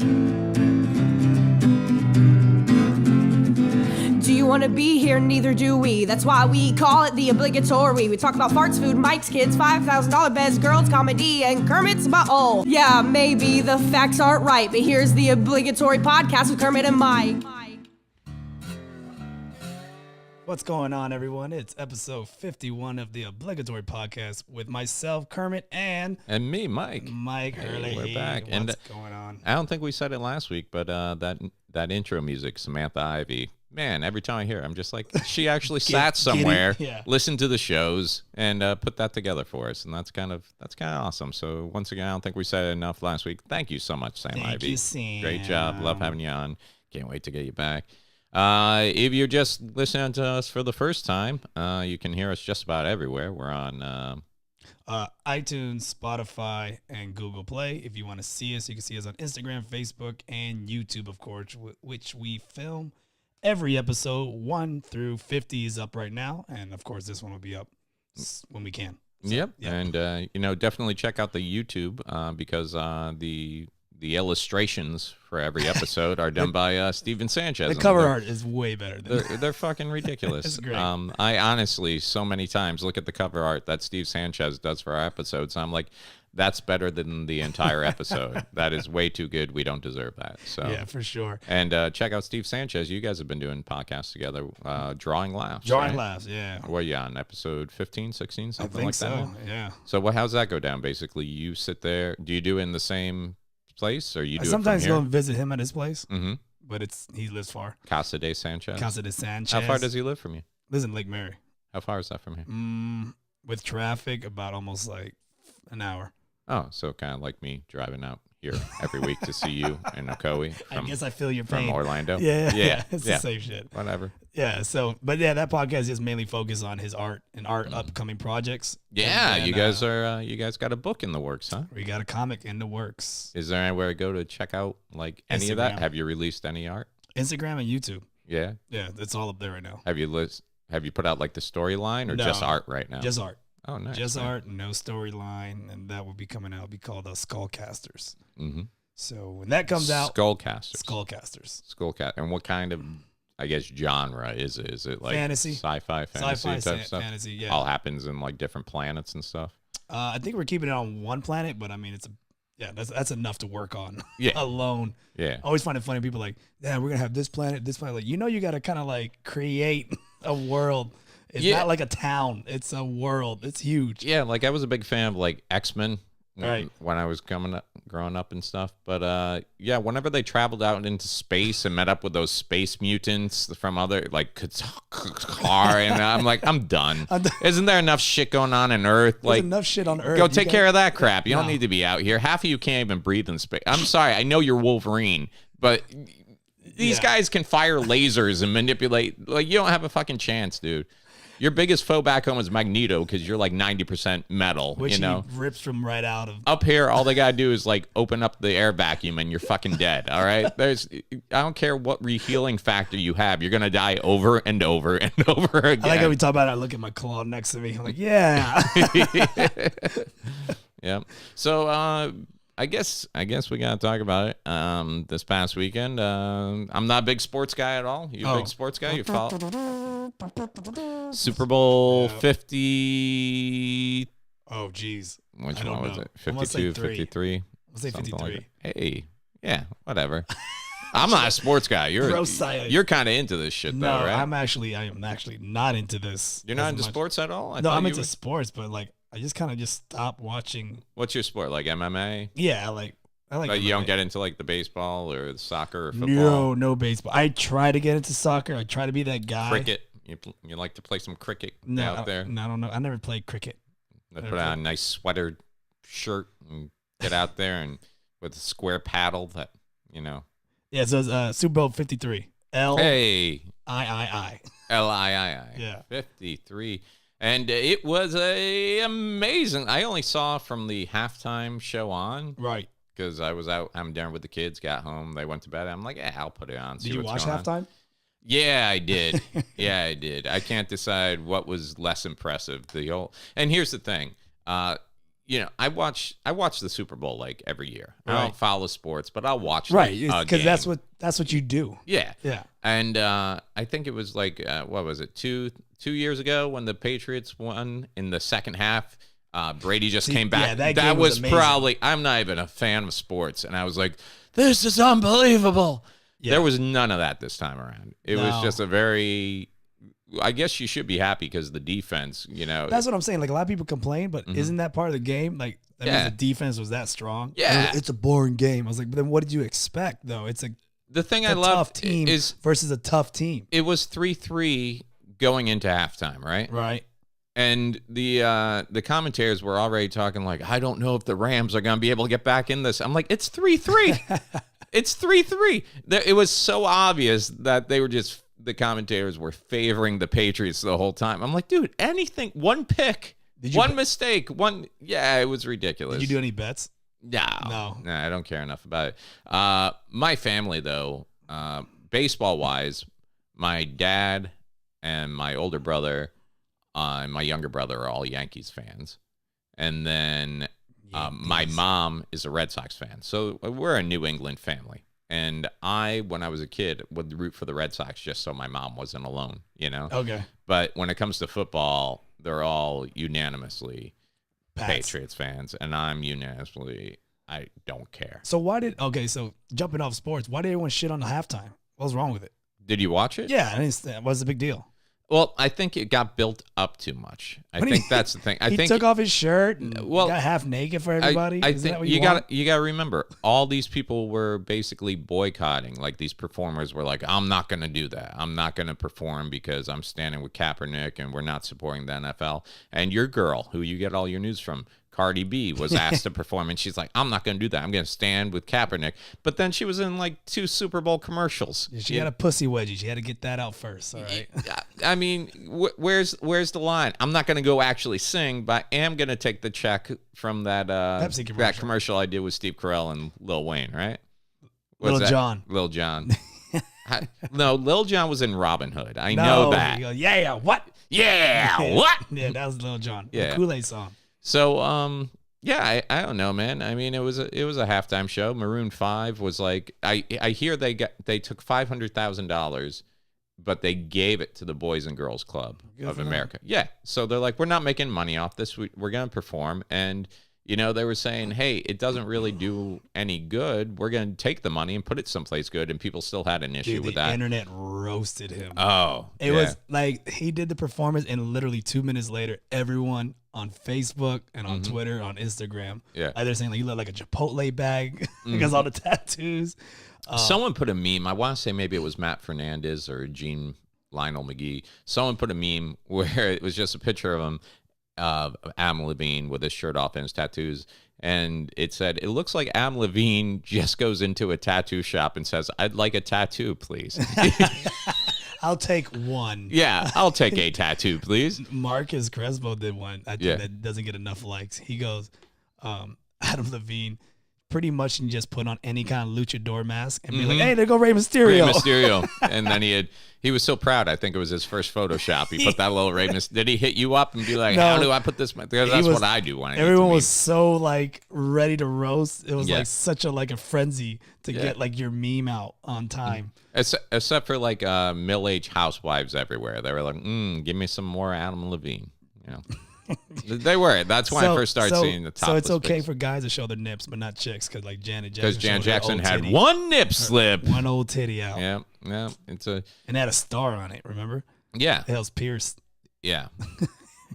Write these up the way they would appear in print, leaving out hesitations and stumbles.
Do you want to be here? Neither do we. That's why we call it the Obligatory. We talk about farts, food, mics, kids, $5,000 beds, girls, comedy, and Kermit's butthole. Yeah, maybe the facts aren't right, but here's the Obligatory podcast with Kermit and Myke. What's going on, everyone? It's episode 51 of the Obligatory podcast with myself, Kermit, and me, Myke. Myke Hurley. We're back. What's going on? I don't think we said it last week, but that intro music, Samantha Ivy, man, every time I hear it, I'm just like, she actually sat somewhere, listened to the shows, and put that together for us, and that's kind of awesome. So once again, I don't think we said it enough last week. Thank you so much, Sam Ivy. Thank you, Sam. Great job. Love having you on. Can't wait to get you back. If you're just listening to us for the first time, you can hear us just about everywhere. We're on iTunes, Spotify, and Google Play. If you want to see us, you can see us on Instagram, Facebook, and YouTube, of course, which we film every episode. 1 through 50 is up right now, and of course, this one will be up when we can. So, yep, and definitely check out the YouTube because the illustrations for every episode are done by Steven Sanchez. The cover art is way better than they're fucking ridiculous. It's great. I honestly so many times look at the cover art that Steve Sanchez does for our episodes, and I'm like, that's better than the entire episode. That is way too good. We don't deserve that. So yeah, for sure. And check out Steve Sanchez. You guys have been doing podcasts together, Drawing Laughs. Drawing Laughs, yeah. What are you on, episode 15, 16, something like that? So, yeah. So how's that go down, basically? You sit there. Do you do it in the same place, or you do sometimes it from go here? and visit him at his place, but he lives far. Casa de Sanchez. How far does he live from you? Lives in Lake Mary. How far is that from here? With traffic, about almost like an hour. Oh, so kind of like me driving out here every week to see you in Ocoee. I guess I feel your pain. From Orlando. Yeah. It's the same shit. Whatever. Yeah. So, but yeah, that podcast is mainly focused on his art and upcoming projects. Yeah, then, you guys got a book in the works, huh? We got a comic in the works. Is there anywhere to go to check out like any of that? Have you released any art? Instagram and YouTube. Yeah. Yeah, it's all up there right now. Have you put out like the storyline or just art right now? Just art. Oh, nice. Just art, no storyline, and that will be coming out. It'll be called Skullcasters. Mm-hmm. So when that comes out, Skullcast. And what kind of, I guess, genre is it? Is it like fantasy, sci-fi type stuff? Fantasy, yeah. All happens in like different planets and stuff. I think we're keeping it on one planet, but I mean, that's enough to work on alone. Yeah. I always find it funny. People are like, yeah, we're gonna have this planet. Like, you got to kind of like create a world. It's not like a town. It's a world. It's huge. Yeah, like I was a big fan of like X-Men when I was growing up and stuff. But whenever they traveled out into space and met up with those space mutants from other like Qatar, and I'm like, I'm done. Isn't there enough shit going on Earth? There's enough shit on Earth. Go take care of that crap. You don't need to be out here. Half of you can't even breathe in space. I'm sorry. I know you're Wolverine, but these guys can fire lasers and manipulate. Like, you don't have a fucking chance, dude. Your biggest foe back home is Magneto because you're like 90% metal, which he rips from right out of. Up here, all they gotta do is like open up the air vacuum and you're fucking dead. All right, I don't care what rehealing factor you have, you're gonna die over and over and over again. I like how we talk about it. I look at my claw next to me. I'm like, yeah. Yeah. So I guess we gotta talk about it. This past weekend, I'm not a big sports guy at all. You a big sports guy? You follow Super Bowl 50? Oh, geez. Which one was it? 52, 53? Let's say 53. Like hey, yeah, whatever. I'm not a sports guy. You're kind of into this shit, though, right? I am actually not into this. You're not into sports at all? I'm into sports, but like I just kind of stopped watching. What's your sport? Like MMA? Yeah, I like. But MMA. You don't get into like the baseball or the soccer or football? No baseball. I try to get into soccer. I try to be that guy. Cricket. You like to play some cricket out there? No, I don't know. I never played cricket. Put on a nice sweater shirt and get out there and with a square paddle that, Yeah, so it's Super Bowl 53. L-I-I-I. L-I-I-I. Yeah. 53. And it was amazing. I only saw from the halftime show on. Right. Because I was out having dinner with the kids, got home, they went to bed. I'm like, I'll put it on. Did you watch halftime? Yeah, I did. I did. I can't decide what was less impressive. And here's the thing. I watch the Super Bowl like every year. Right. I don't follow sports, but I'll watch right because that's what you do. Yeah. Yeah. And I think it was like what was it, 2 years ago when the Patriots won in the second half. Brady just came back. Yeah, that was amazing. probably. I'm not even a fan of sports, and I was like, "This is unbelievable." Yeah. There was none of that this time around. It was just a very. I guess you should be happy because the defense. That's what I'm saying. Like a lot of people complain, but isn't that part of the game? Like that means the defense was that strong. Yeah, it's a boring game. I was like, but then what did you expect though? It's the thing I love tough team is versus a tough team. It was 3-3 going into halftime, right? Right. And the commentators were already talking like, I don't know if the Rams are going to be able to get back in this. I'm like, it's 3-3. It's 3-3. It was so obvious that the commentators were favoring the Patriots the whole time. I'm like, dude, anything, one pick, one mistake, it was ridiculous. Did you do any bets? No, I don't care enough about it. My family, though, baseball-wise, my dad and my older brother and my younger brother are all Yankees fans. And then my mom is a Red Sox fan. So we're a New England family. And when I was a kid, would root for the Red Sox just so my mom wasn't alone, Okay. But when it comes to football, they're all unanimously Patriots fans. And I'm unanimously, I don't care. So so jumping off sports, why did everyone shit on the halftime? What was wrong with it? Did you watch it? Yeah, what's the big deal? Well, I think it got built up too much. I think that's the thing. He took off his shirt and got half naked for everybody. I think you got to remember, all these people were basically boycotting. Like these performers were like, I'm not going to do that. I'm not going to perform because I'm standing with Kaepernick and we're not supporting the NFL. And your girl, who you get all your news from, Cardi B, was asked to perform, and she's like, I'm not going to do that. I'm going to stand with Kaepernick. But then she was in like 2 Super Bowl commercials. Yeah, she had a pussy wedgie. She had to get that out first, all right? I mean, where's the line? I'm not going to go actually sing, but I am going to take the check from that Pepsi commercial. That commercial I did with Steve Carell and Lil Wayne, right? Lil Jon. Lil Jon. No, Lil Jon was in Robin Hood. I know that. Goes, yeah, what? Yeah, what? Yeah, that was Lil Jon. Yeah. The Kool-Aid song. So, I don't know, man. I mean, it was a halftime show. Maroon 5 was like, I hear they took $500,000, but they gave it to the Boys and Girls Club of America. Yeah. So they're like, we're not making money off this. We're going to perform. And, they were saying, hey, it doesn't really do any good. We're going to take the money and put it someplace good. And people still had an issue with that. The internet roasted him. Oh, it was like he did the performance and literally 2 minutes later, everyone on Facebook and on Twitter, on Instagram, they're saying like you look like a Chipotle bag because all the tattoos. Someone put a meme. I want to say maybe it was Matt Fernandez or Gene Lionel McGee. Someone put a meme where it was just a picture of him, Adam Levine with his shirt off and his tattoos. And it said, it looks like Adam Levine just goes into a tattoo shop and says, I'd like a tattoo, please. I'll take one. Yeah, I'll take a tattoo, please. Marcus Crespo did one. I think that doesn't get enough likes. He goes, Adam Levine pretty much can just put on any kind of luchador mask and be like, hey, there go Rey Mysterio. Rey Mysterio. And then he was so proud. I think it was his first Photoshop. He put that little Rey Mysterio. Did he hit you up and be like, how do I put this? Because that's what I do when I everyone was so like ready to roast. It was like such a frenzy to get like your meme out on time. Except for like middle-aged housewives everywhere. They were like, give me some more Adam Levine. They were. That's when I first started seeing the top. So it's okay for guys to show their nips, but not chicks, because like Janet Jackson. Because Janet Jackson had one nip slip, one old titty out. Yeah. It's and it had a star on it. Remember? Yeah. It was pierced. Yeah.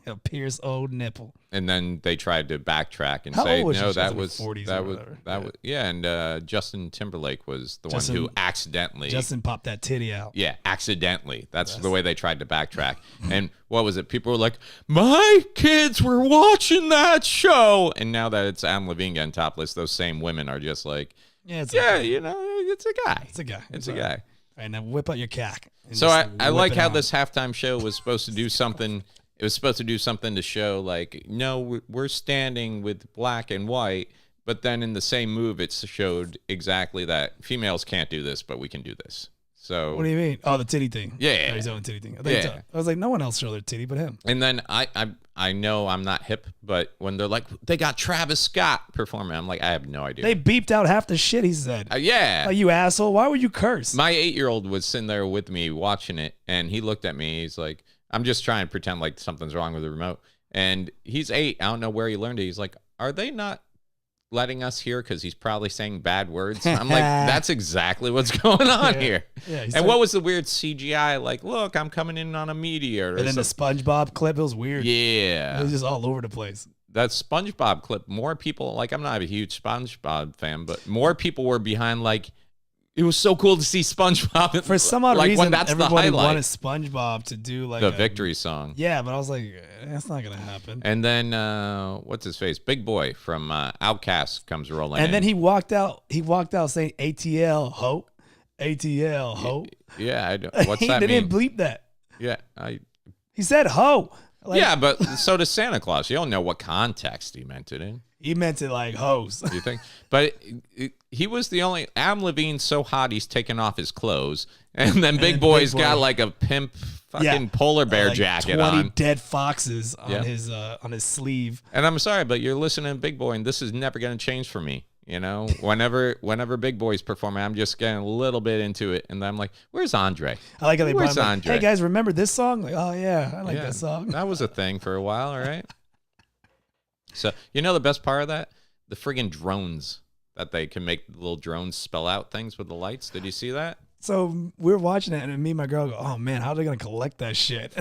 A pierced old nipple. And then they tried to backtrack and How say, old was no, she? that She was like 40s that or was whatever. that was And Justin Timberlake was the one who accidentally. Justin popped that titty out. Yeah, accidentally. That's the way they tried to backtrack. And what was it? People were like, my kids were watching that show. And now that it's Adam Levine getting topless, those same women are just like, it's a guy. It's a guy. It's a guy. All right, now whip out your cack. So I like how this halftime show was supposed to do something. It was supposed to do something to show like, no, we're standing with black and white. But then in the same move, it showed exactly that females can't do this, but we can do this. So What do you mean? Oh, the titty thing. Yeah. Oh, he's on the titty thing. Yeah. I was like, no one else showed their titty but him. And then I know I'm not hip, but when they're like, they got Travis Scott performing, I'm like, I have no idea. They beeped out half the shit he said. Yeah. Like, you asshole. Why would you curse? My 8-year-old was sitting there with me watching it, and he looked at me. He's like, I'm just trying to pretend like something's wrong with the remote. And he's 8. I don't know where he learned it. He's like, are they not letting us hear because he's probably saying bad words? I'm like, that's exactly what's going on here. Yeah, and what was the weird CGI? Like, look, I'm coming in on a meteor. And then the SpongeBob clip, it was weird. Yeah. It was just all over the place. That SpongeBob clip, more people, like, I'm not a huge SpongeBob fan, but more people were behind, like, it was so cool to see SpongeBob. For some odd reason, that's everybody wanted SpongeBob to do like the victory song. Yeah, but I was like, that's not gonna happen. And then what's his face? Big Boy from Outkast comes rolling in. And then he walked out. He walked out saying ATL ho, ATL ho. Yeah, what's that mean? They didn't bleep that. Yeah, he said ho. Like, yeah, but so does Santa Claus. You don't know what context he meant it in. He meant it like hoes. You think? But he was the only. Adam Levine's so hot he's taking off his clothes, and then Big Boy's got like a pimp fucking polar bear like jacket 20 on. Dead foxes on his sleeve. And I'm sorry, but you're listening to Big Boy, and this is never going to change for me. You know, whenever Big Boy's performing, I'm just getting a little bit into it, and then I'm like, "Where's Andre?" I like how they Where's brought him Andre? Hey guys, remember this song? Like, oh yeah, I like that song. That was a thing for a while, all right. So you know the best part of that? The friggin' drones that they can make little drones spell out things with the lights. Did you see that? So we were watching it, and me and my girl go, "Oh man, how are they gonna collect that shit?"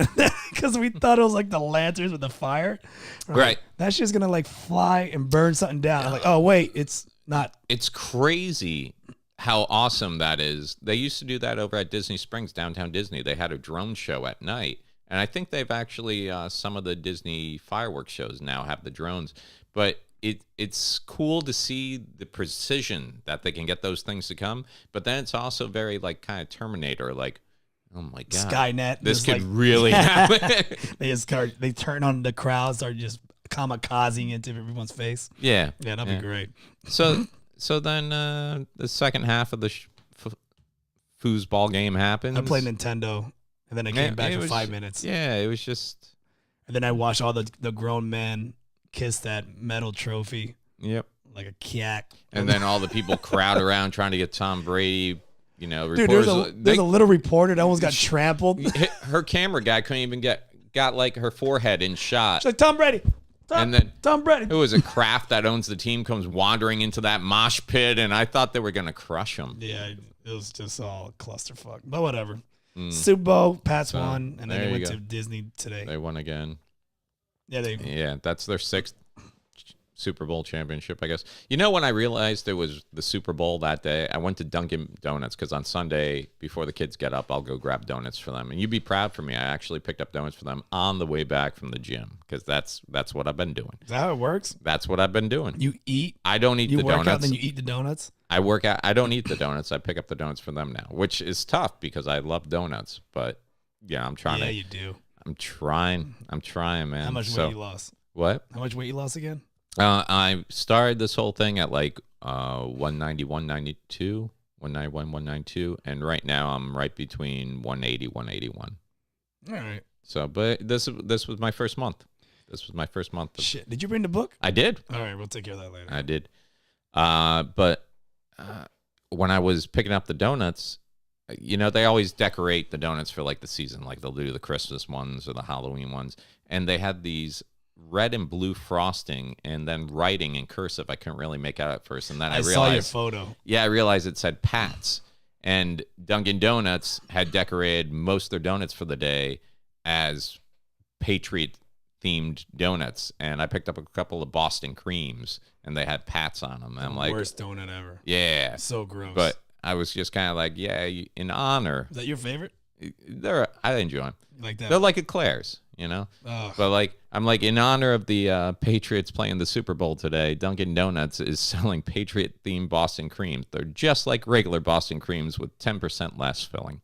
Because we thought it was like the lanterns with the fire. Right. That shit's gonna like fly and burn something down. I'm like, oh wait, it's not. It's crazy how awesome that is. They used to do that over at Disney Springs, downtown Disney. They had a drone show at night. And I think they've actually, some of the Disney fireworks shows now have the drones. But it's cool to see the precision that they can get those things to come. But then it's also very, like, kind of Terminator, like, oh, my God. Skynet. This could really happen. They turn on the crowd, start just kamikazing into everyone's face. Yeah. Yeah, that'd be great. So then the second half of the foosball game happens. I played Nintendo. And then I came back for 5 minutes. Yeah, it was just. And then I watched all the grown men kiss that metal trophy. Yep. Like a cat. And then all the people crowd around trying to get Tom Brady. You know, dude, there's a little reporter that almost got trampled. Her camera guy couldn't even got like her forehead in shot. She's like, Tom Brady. Tom Brady. It was a Kraft that owns the team comes wandering into that mosh pit, and I thought they were going to crush him. Yeah, it was just all clusterfuck. But whatever. Super Bowl, Pats won, and then they went to Disney today. They won again. Yeah, that's their 6th Super Bowl championship, I guess. You know, when I realized it was the Super Bowl that day, I went to Dunkin' Donuts because on Sunday, before the kids get up, I'll go grab donuts for them. And you'd be proud for me. I actually picked up donuts for them on the way back from the gym because that's what I've been doing. Is that how it works? That's what I've been doing. You eat? I don't eat the donuts. You work out, then you eat the donuts? I work out. I don't eat the donuts. I pick up the donuts for them now, which is tough because I love donuts. But yeah, I'm trying to. Yeah, you do. I'm trying, man. How much weight you lost? What? How much weight you lost again? I started this whole thing at like 190, 192, 191, 192, and right now I'm right between 180, 181. All right. So, but this was my first month. This was my first month. Shit. Did you bring the book? I did. All right, we'll take care of that later. I did. But when I was picking up the donuts, you know, they always decorate the donuts for like the season, like they'll do the Christmas ones or the Halloween ones, and they had these red and blue frosting and then writing in cursive I couldn't really make out at first, and then I realized, saw your photo. Yeah, I realized it said Pats, and Dunkin' Donuts had decorated most of their donuts for the day as Patriot themed donuts, and I picked up a couple of Boston creams and they had Pats on them. And I'm like, worst donut ever. Yeah, so gross. But I was just kind of like, yeah, in honor. Is that your favorite? I enjoy them. Like that? They're like eclairs, you know. Ugh. But like, I'm like, in honor of the Patriots playing the Super Bowl today, Dunkin' Donuts is selling Patriot themed Boston creams. They're just like regular Boston creams with 10% less filling.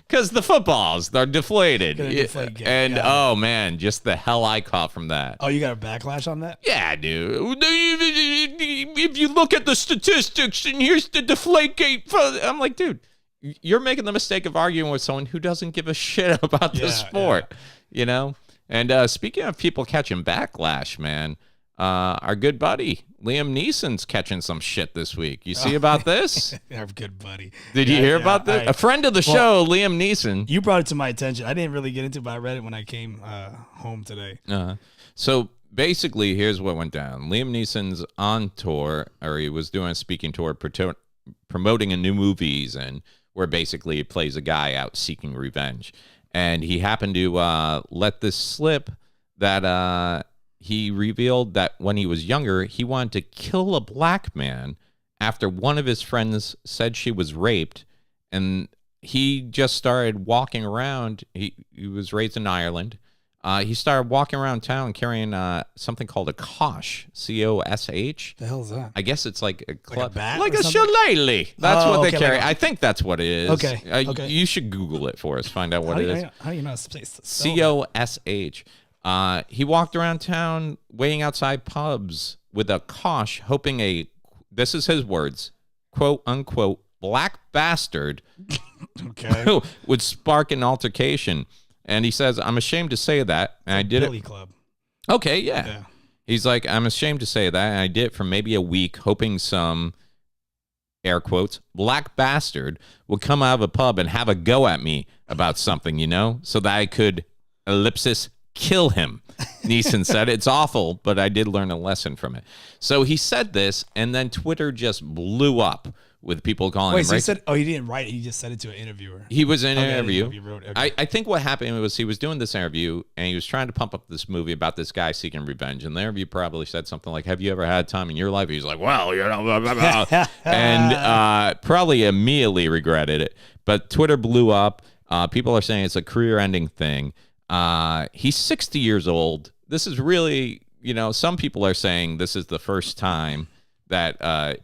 Because the footballs, they're deflated. And yeah. Oh, man, just the hell I caught from that. Oh, you got a backlash on that? Yeah, dude. If you look at the statistics and here's the deflategate. I'm like, dude, you're making the mistake of arguing with someone who doesn't give a shit about the sport, you know? And speaking of people catching backlash, man, our good buddy Liam Neeson's catching some shit this week. You see about this? Our good buddy. Did you hear about this? A friend of the show, Liam Neeson. You brought it to my attention. I didn't really get into it, but I read it when I came home today. So basically, here's what went down. Liam Neeson's on tour, or he was doing a speaking tour promoting a new movie he's in, where basically he plays a guy out seeking revenge. And he happened to let this slip that he revealed that when he was younger, he wanted to kill a black man after one of his friends said she was raped. And he just started walking around. He was raised in Ireland. He started walking around town carrying something called a cosh, C-O-S-H. The hell's that? I guess it's like a club, like a shillelagh. That's what they carry. Like I think that's what it is. Okay. You should Google it for us. Find out what it is. How do you know? C-O-S-H. He walked around town, waiting outside pubs with a cosh, hoping this is his words, quote unquote, black bastard would spark an altercation. And he says, I'm ashamed to say that. And I did Billy Club. Okay, yeah. He's like, I'm ashamed to say that. And I did it for maybe a week, hoping some, air quotes, black bastard would come out of a pub and have a go at me about something, so that I could, ellipsis, kill him. Neeson said, it's awful, but I did learn a lesson from it. So he said this, and then Twitter just blew up with people calling him. So he said, he didn't write it. He just said it to an interviewer. He was in an interview. Okay. I think what happened was he was doing this interview, and he was trying to pump up this movie about this guy seeking revenge. And the interview probably said something like, have you ever had time in your life? He's like, well, blah, blah, blah. And probably immediately regretted it. But Twitter blew up. People are saying it's a career-ending thing. He's 60 years old. This is really, some people are saying this is the first time that,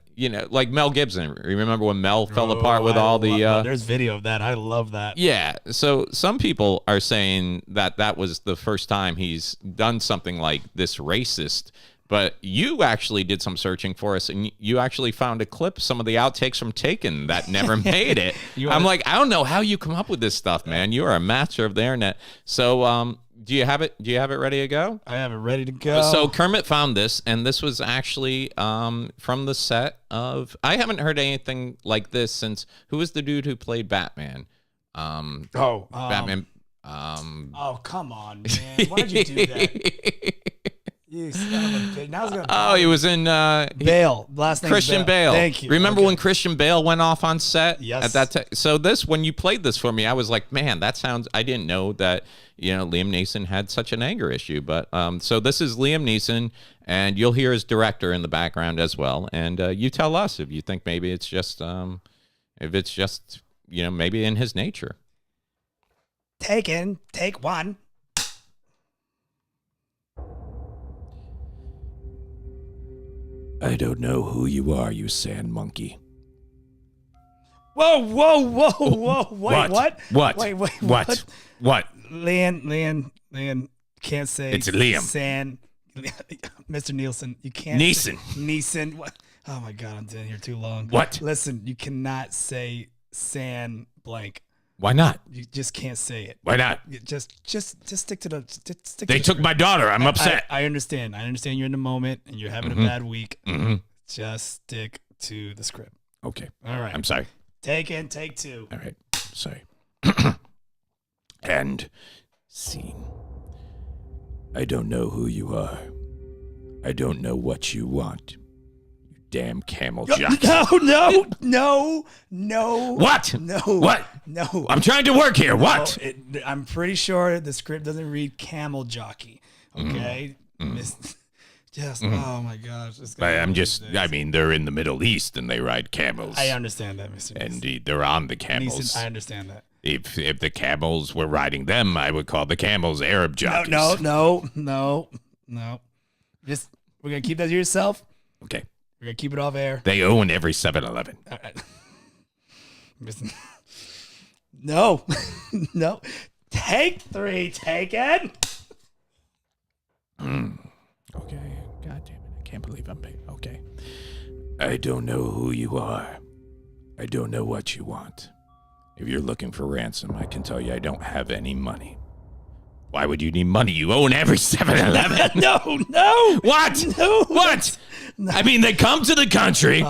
like Mel Gibson. Remember when Mel fell apart with all the... there's video of that. I love that. Yeah. So some people are saying that was the first time he's done something like this racist. But you actually did some searching for us, and you actually found a clip, some of the outtakes from Taken that never made it. I'm like, I don't know how you come up with this stuff, man. You are a master of the internet. So do you have it? Do you have it ready to go? I have it ready to go. So Kermit found this, and this was actually from the set of... I haven't heard anything like this since... Who was the dude who played Batman? Batman. Oh, come on, man. Why did you do that? You son of a bitch. Now it's gonna he was in Bale. Last name Christian Bale. Thank you. Remember when Christian Bale went off on set? Yes. At that time. So when you played this for me, I was like, man, that sounds. I didn't know that Liam Neeson had such an anger issue. But so this is Liam Neeson, and you'll hear his director in the background as well. And you tell us if you think maybe it's just maybe in his nature. Take one. I don't know who you are, you sand monkey. Whoa. Wait, what? What? Wait, what? What? Liam, can't say. It's Liam. Mr. Neeson, you can't. Neeson. What? Oh my God, I'm sitting here too long. What? Listen, you cannot say San blank. Why not? You just can't say it. Why not? Just stick to the. They took my daughter. I'm upset. I understand. You're in the moment and you're having a bad week. Mm-hmm. Just stick to the script. Okay. All right. I'm sorry. Take two. All right. Sorry. And scene. I don't know who you are. I don't know what you want. Damn camel jockey. No. What? No. What? No. I'm trying to work here. What? I'm pretty sure the script doesn't read camel jockey. Okay? Oh my gosh. I mean, they're in the Middle East and they ride camels. I understand that, Mr. Neeson. Indeed, they're on the camels. Neeson, I understand that. If the camels were riding them, I would call the camels Arab jockeys. No. Just, we're going to keep that to yourself. Okay. We're going to keep it off air. They own every 7-Eleven. All right. No. No. Take 3. Take it. Okay. God damn it. I can't believe I'm paying. Okay. I don't know who you are. I don't know what you want. If you're looking for ransom, I can tell you I don't have any money. Why would you need money? You own every 7-Eleven. No. What? No. What? I mean, they come to the country.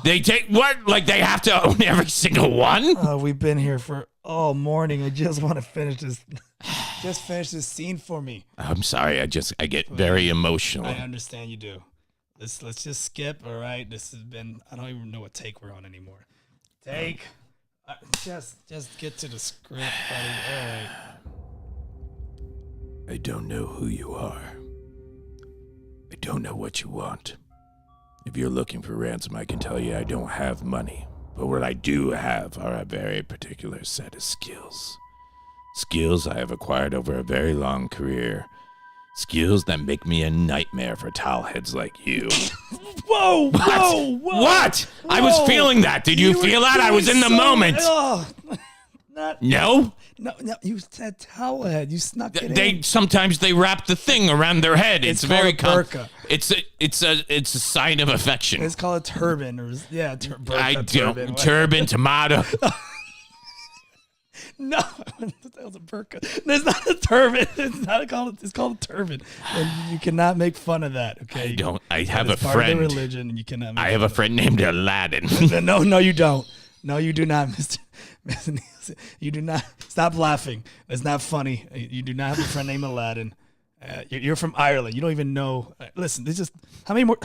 They take what? Like they have to own every single one? We've been here for all morning. I just want to finish this. Just finish this scene for me. I'm sorry. I get very emotional. I understand you do. Let's just skip. All right. This has been. I don't even know what take we're on anymore. Take. Just get to the script, buddy. All right. I don't know who you are. I don't know what you want. If you're looking for ransom, I can tell you I don't have money. But what I do have are a very particular set of skills. Skills I have acquired over a very long career. Skills that make me a nightmare for towelheads like you. Whoa! What? Whoa! What? I was feeling that. Did you feel that? I was in the moment. No? No, you said towelhead. You snuck it in. Sometimes they wrap the thing around their head. It's very burqa. It's a sign of affection. It's called a turban, or burqa, I don't turban. turban tomato. No, that was a burqa. There's not a turban. It's called a turban, and you cannot make fun of that. Okay. I have a part friend. Of the religion, and you cannot. I have a friend named Aladdin. No, you don't. No, you do not, Mr. Neeson. You do not. Stop laughing. That's not funny. You do not have a friend named Aladdin. You're from Ireland. You don't even know. Listen, this just how many more?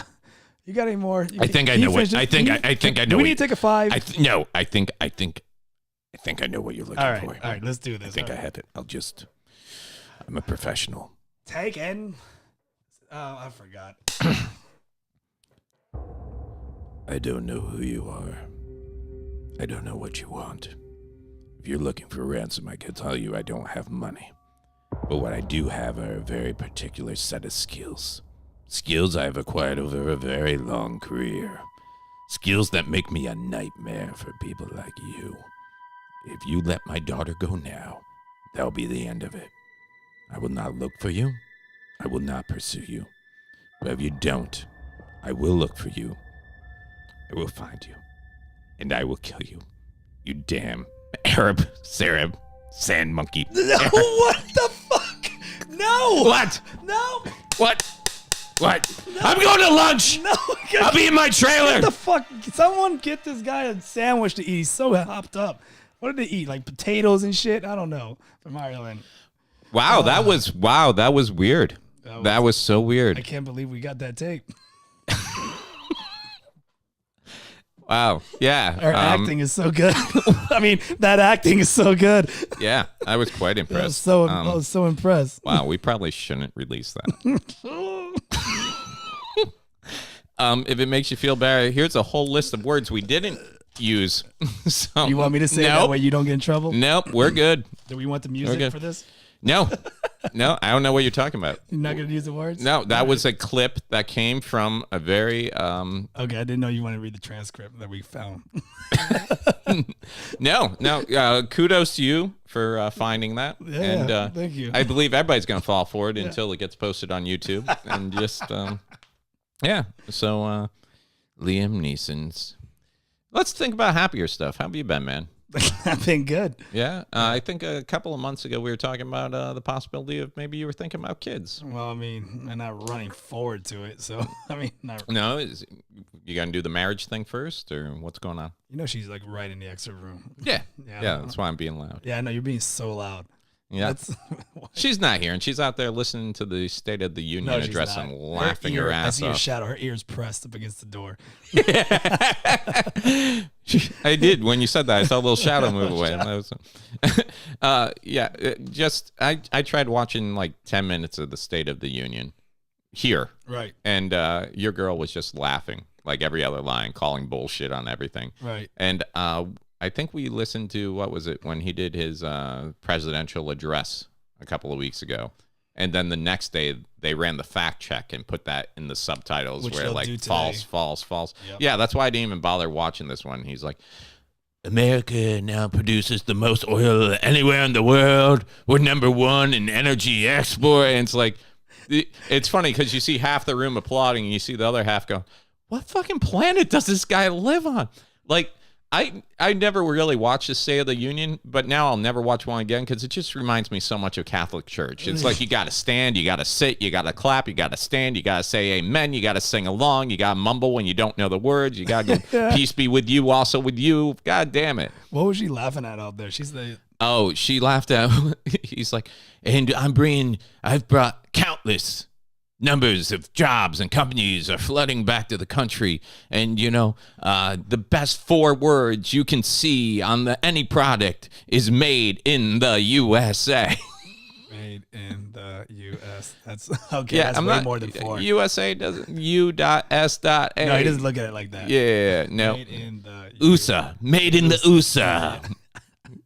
You got any more? I think I know what. I think I know. Do we need to take a 5? I think I know what you're looking for. All right, let's do this. I think I have it. I'm a professional. Taken. Oh, I forgot. I don't know who you are. I don't know what you want. If you're looking for ransom, I can tell you I don't have money. But what I do have are a very particular set of skills. Skills I have acquired over a very long career. Skills that make me a nightmare for people like you. If you let my daughter go now, that'll be the end of it. I will not look for you. I will not pursue you. But if you don't, I will look for you. I will find you. And I will kill you. You damn Arab, sand monkey. No, what the fuck? No. What? No. What? No. I'm going to lunch. No. I'll be in my trailer. What the fuck? Someone get this guy a sandwich to eat. He's so hopped up. What did they eat? Like potatoes and shit? I don't know. From Ireland. Wow, that was weird. That was so weird. I can't believe we got that tape. Wow. Yeah. Our acting is so good. I mean, that acting is so good. Yeah, I was quite impressed. I was so impressed. Wow, we probably shouldn't release that. If it makes you feel better, here's a whole list of words we didn't use. So, you want me to say it that way you don't get in trouble? Nope, we're good. Do we want the music for this? No, I don't know what you're talking about. You're not going to use the words? No, that was a clip that came from a very... Okay, I didn't know you wanted to read the transcript that we found. No. Kudos to you for finding that. Yeah, and, thank you. I believe everybody's going to fall for it until it gets posted on YouTube. And just, yeah. So, Liam Neeson's... Let's think about happier stuff. How have you been, man? I've been good. Yeah. I think a couple of months ago we were talking about the possibility of maybe you were thinking about kids. Well, I mean, I'm not running forward to it. So, I mean, not. No, you going to do the marriage thing first or what's going on? You know, she's like right in the exit room. Yeah. Yeah, that's why I'm being loud. Yeah, I know. You're being so loud. Yeah. She's not here, and she's out there listening to the State of the Union address and laughing her ass off. I see her shadow. Her ear's pressed up against the door. I did. When you said that, I saw a little shadow move away. And that was, I tried watching like 10 minutes of the State of the Union here. Right. And your girl was just laughing, like every other line, calling bullshit on everything. Right. And I think we listened to, what was it, when he did his presidential address a couple of weeks ago. And then the next day, they ran the fact check and put that in the subtitles. Which where like false. Yep. Yeah, that's why I didn't even bother watching this one. He's like, America now produces the most oil anywhere in the world. We're #1 in energy export. And it's like, it's funny because you see half the room applauding and you see the other half go, what fucking planet does this guy live on? Like, I never really watched the State of the Union, but now I'll never watch one again because it just reminds me so much of Catholic Church. It's like you got to stand, you got to sit, you got to clap, you got to stand, you got to say amen, you got to sing along, you got to mumble when you don't know the words, you got to go, peace be with you, also with you. God damn it. What was she laughing at out there? She's the... Oh, she laughed at, he's like, and I've brought countless numbers of jobs and companies are flooding back to the country. And, you know, the best 4 words you can see on any product is made in the USA. Made in the U.S. That's okay. Yeah, that's way more than 4. USA doesn't, U.S.A. No, he doesn't look at it like that. Yeah, no. Made in the USA. Made in the USA.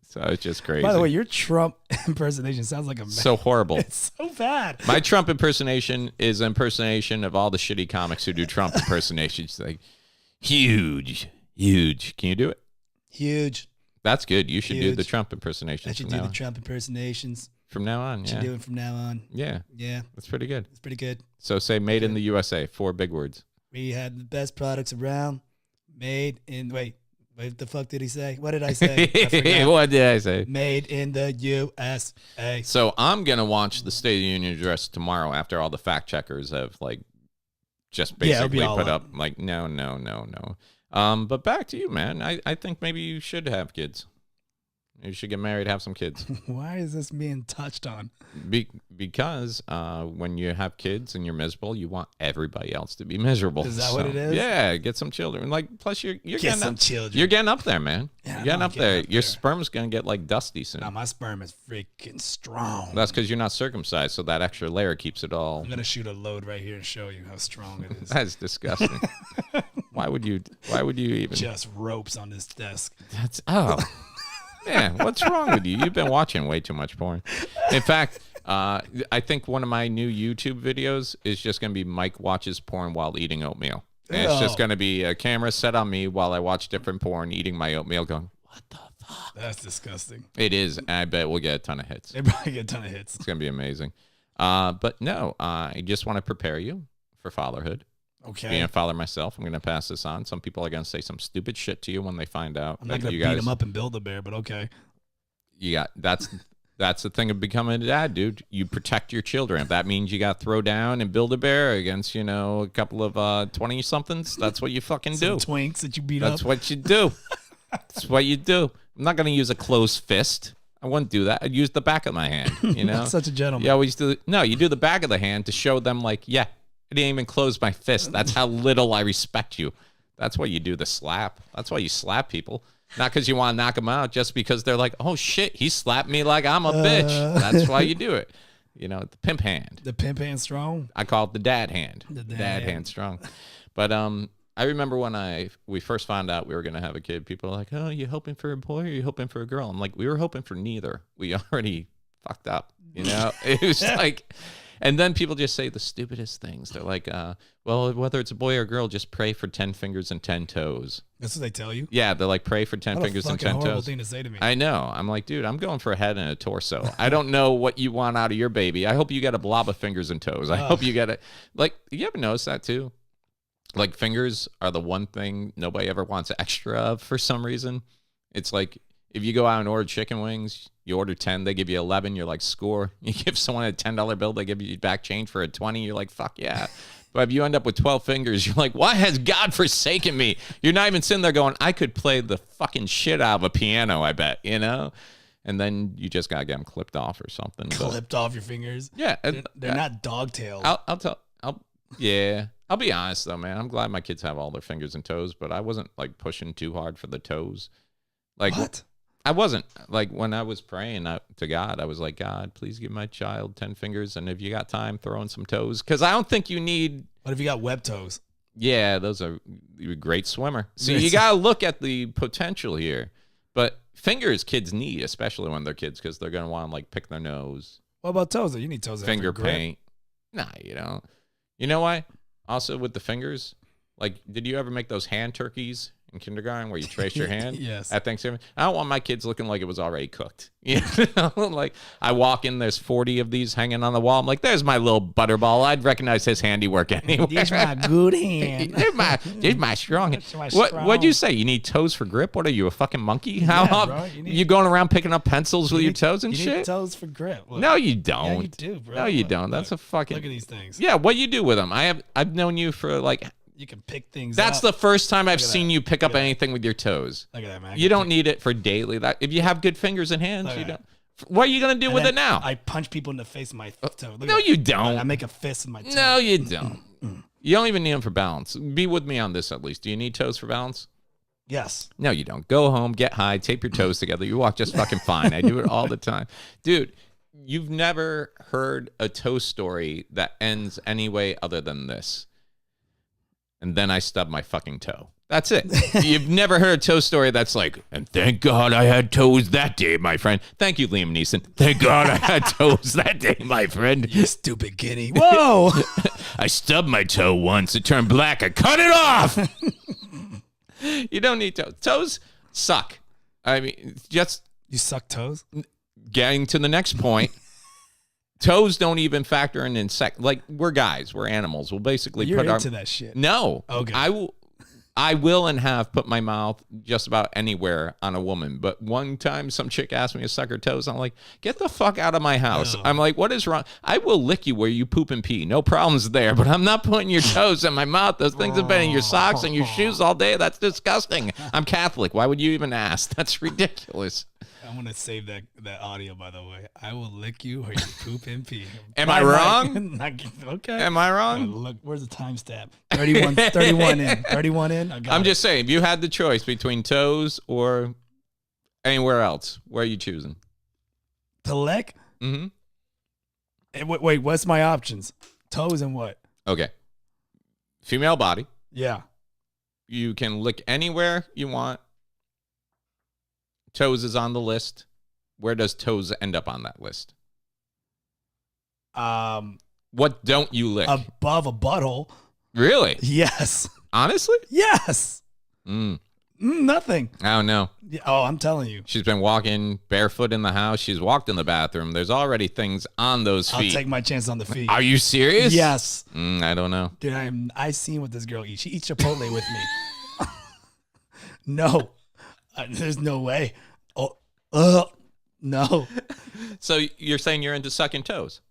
So it's just crazy. By the way, your Trump impersonation sounds like a man. So horrible. It's so bad. My Trump impersonation is impersonation of all the shitty comics who do Trump impersonations. Like, huge. Can you do it? Huge. That's good. You should do the Trump impersonations. I should do the Trump impersonations. From now on, yeah. Should do it from now on. Yeah. Yeah. That's pretty good. It's pretty good. So say made in the USA. 4 big words. We have the best products around. Made in... Wait, what the fuck did he say? What did I say? I What did I say? Made in the USA. So I'm going to watch the State of the Union address tomorrow after all the fact checkers have, like, just basically put up, like, no. But back to you, man. I think maybe you should have kids. You should get married, have some kids. Why is this being touched on? Because when you have kids and you're miserable, you want everybody else to be miserable. Is that what it is? Yeah, get some children. Like, plus you're getting some up, children. You're getting up there, man. Yeah, you're getting up there. Your sperm's gonna get like dusty soon. No, my sperm is freaking strong. That's because you're not circumcised, so that extra layer keeps it all. I'm gonna shoot a load right here and show you how strong it is. That's disgusting. Why would you even? Just ropes on this desk. Man, what's wrong with you? You've been watching way too much porn. In fact, I think one of my new YouTube videos is just going to be Mike watches porn while eating oatmeal. And it's just going to be a camera set on me while I watch different porn, eating my oatmeal, going, what the fuck? That's disgusting. It is. And I bet we'll get a ton of hits. They probably get a ton of hits. It's going to be amazing. But no, I just want to prepare you for fatherhood. Okay. Being a father myself, I'm going to pass this on. Some people are going to say some stupid shit to you when they find out. I'm not going to beat them up and build a bear, but okay. That's the thing of becoming a dad, dude. You protect your children. If that means you got to throw down and build a bear against, you know, a couple of 20-somethings, that's what you fucking do. Twinks that you beat up. That's what you do. That's what you do. I'm not going to use a closed fist. I wouldn't do that. I'd use the back of my hand, you know? Such a gentleman. You always do. No, you do the back of the hand to show them, like, yeah, I didn't even close my fist. That's how little I respect you. That's why you do the slap. That's why you slap people. Not because you want to knock them out, just because they're like, oh, shit, he slapped me like I'm a bitch. That's why you do it. You know, the pimp hand. The pimp hand strong? I call it the dad hand. The dad hand strong. But I remember when we first found out we were going to have a kid, people were like, oh, you hoping for a boy or you hoping for a girl? I'm like, we were hoping for neither. We already fucked up, you know? It was like... And then people just say the stupidest things. They're like, well, whether it's a boy or a girl, just pray for 10 fingers and 10 toes. That's what they tell you? Yeah, they're like, pray for 10 fingers and 10 toes. What a horrible thing to say to me. I know. I'm like, dude, I'm going for a head and a torso. I don't know what you want out of your baby. I hope you get a blob of fingers and toes. I hope you get it. Like, you ever notice that too? Like, fingers are the one thing nobody ever wants extra of for some reason. It's like, if you go out and order chicken wings, you order 10, they give you 11, you're like, score. You give someone a $10 bill, they give you back change for a 20, you're like, fuck yeah. But if you end up with 12 fingers, you're like, why has God forsaken me? You're not even sitting there going, I could play the fucking shit out of a piano, I bet, you know? And then you just got to get them clipped off or something. Clipped off your fingers? Yeah. They're not dogtails. I'll be honest, though, man. I'm glad my kids have all their fingers and toes, but I wasn't, like, pushing too hard for the toes. Like, what? I wasn't. Like, when I was praying to God, I was like, God, please give my child 10 fingers, and if you got time, throw in some toes. Because I don't think you need... What if you got web toes? Yeah, you're a great swimmer. So you got to look at the potential here. But fingers kids need, especially when they're kids, because they're going to want to, like, pick their nose. What about toes? You need toes. Finger paint. Nah, you don't. You know why? Also, with the fingers, like, did you ever make those hand turkeys? in kindergarten where you trace your hand Yes. at Thanksgiving? I don't want my kids looking like it was already cooked. You know, like I walk in, there's 40 of these hanging on the wall. I'm like, there's my little butterball. I'd recognize his handiwork anywhere. Here's my good hand. There's my strong hand. my What'd you say? You need toes for grip? What are you, a fucking monkey? How bro, you going around picking up pencils with your toes and you shit? Need toes for grip. Look. No, you don't. Yeah, you do, bro. No, you Look, don't. That's a fucking. Look at these things. Yeah, what you do with them? I've known you for like. You can pick things. That's up. the first time I've Look at seen that. you pick up Look at anything with your toes. Look at that, man. You don't need it for daily. That if you have good fingers and hands, Look you at don't. What are you gonna do And with then it now? I punch people in the face with my toe. Look No, at you that. don't. I make a fist with my toe. No, you don't. You don't even need them for balance. Be with me on this at least. Do you need toes for balance? Yes. No, you don't. Go home, get high, tape your toes together. You walk just fucking fine. I do it all the time. Dude, you've never heard a toe story that ends any way other than this. And then I stub my fucking toe. That's it. You've never heard a toe story that's like, and thank God I had toes that day, my friend. Thank you, Liam Neeson. Thank God I had toes that day, my friend. You stupid guinea. Whoa. I stubbed my toe once. It turned black. I cut it off. You don't need toes. Toes suck. I mean, just You suck toes? getting to the next point. Toes don't even factor in insect. Like, we're guys. We're animals. We'll basically You're put into our... that shit. No. Okay. I will and have put my mouth just about anywhere on a woman. But one time some chick asked me to suck her toes. I'm like, get the fuck out of my house. No. I'm like, what is wrong? I will lick you where you poop and pee. No problems there. But I'm not putting your toes in my mouth. Those things have been in your socks and your shoes all day. That's disgusting. I'm Catholic. Why would you even ask? That's ridiculous. I'm going to save that audio, by the way. I will lick you or you poop and pee. Am I wrong? Okay. Am I wrong? Look, where's the timestamp? 31 in. 31 in. I'm just saying, if you had the choice between toes or anywhere else, where are you choosing? To lick? Mm-hmm. Hey, wait, what's my options? Toes and what? Okay. Female body. Yeah. You can lick anywhere you want. Toes is on the list. Where does toes end up on that list? What don't you lick? Above a butthole. Really? Yes. Honestly? Yes. Nothing. I don't know. Yeah, oh, I'm telling you. She's been walking barefoot in the house. She's walked in the bathroom. There's already things on those feet. I'll take my chance on the feet. Are you serious? Yes. I don't know. Dude, I seen what this girl eats. She eats Chipotle with me. No. There's no way. No. So you're saying you're into sucking toes?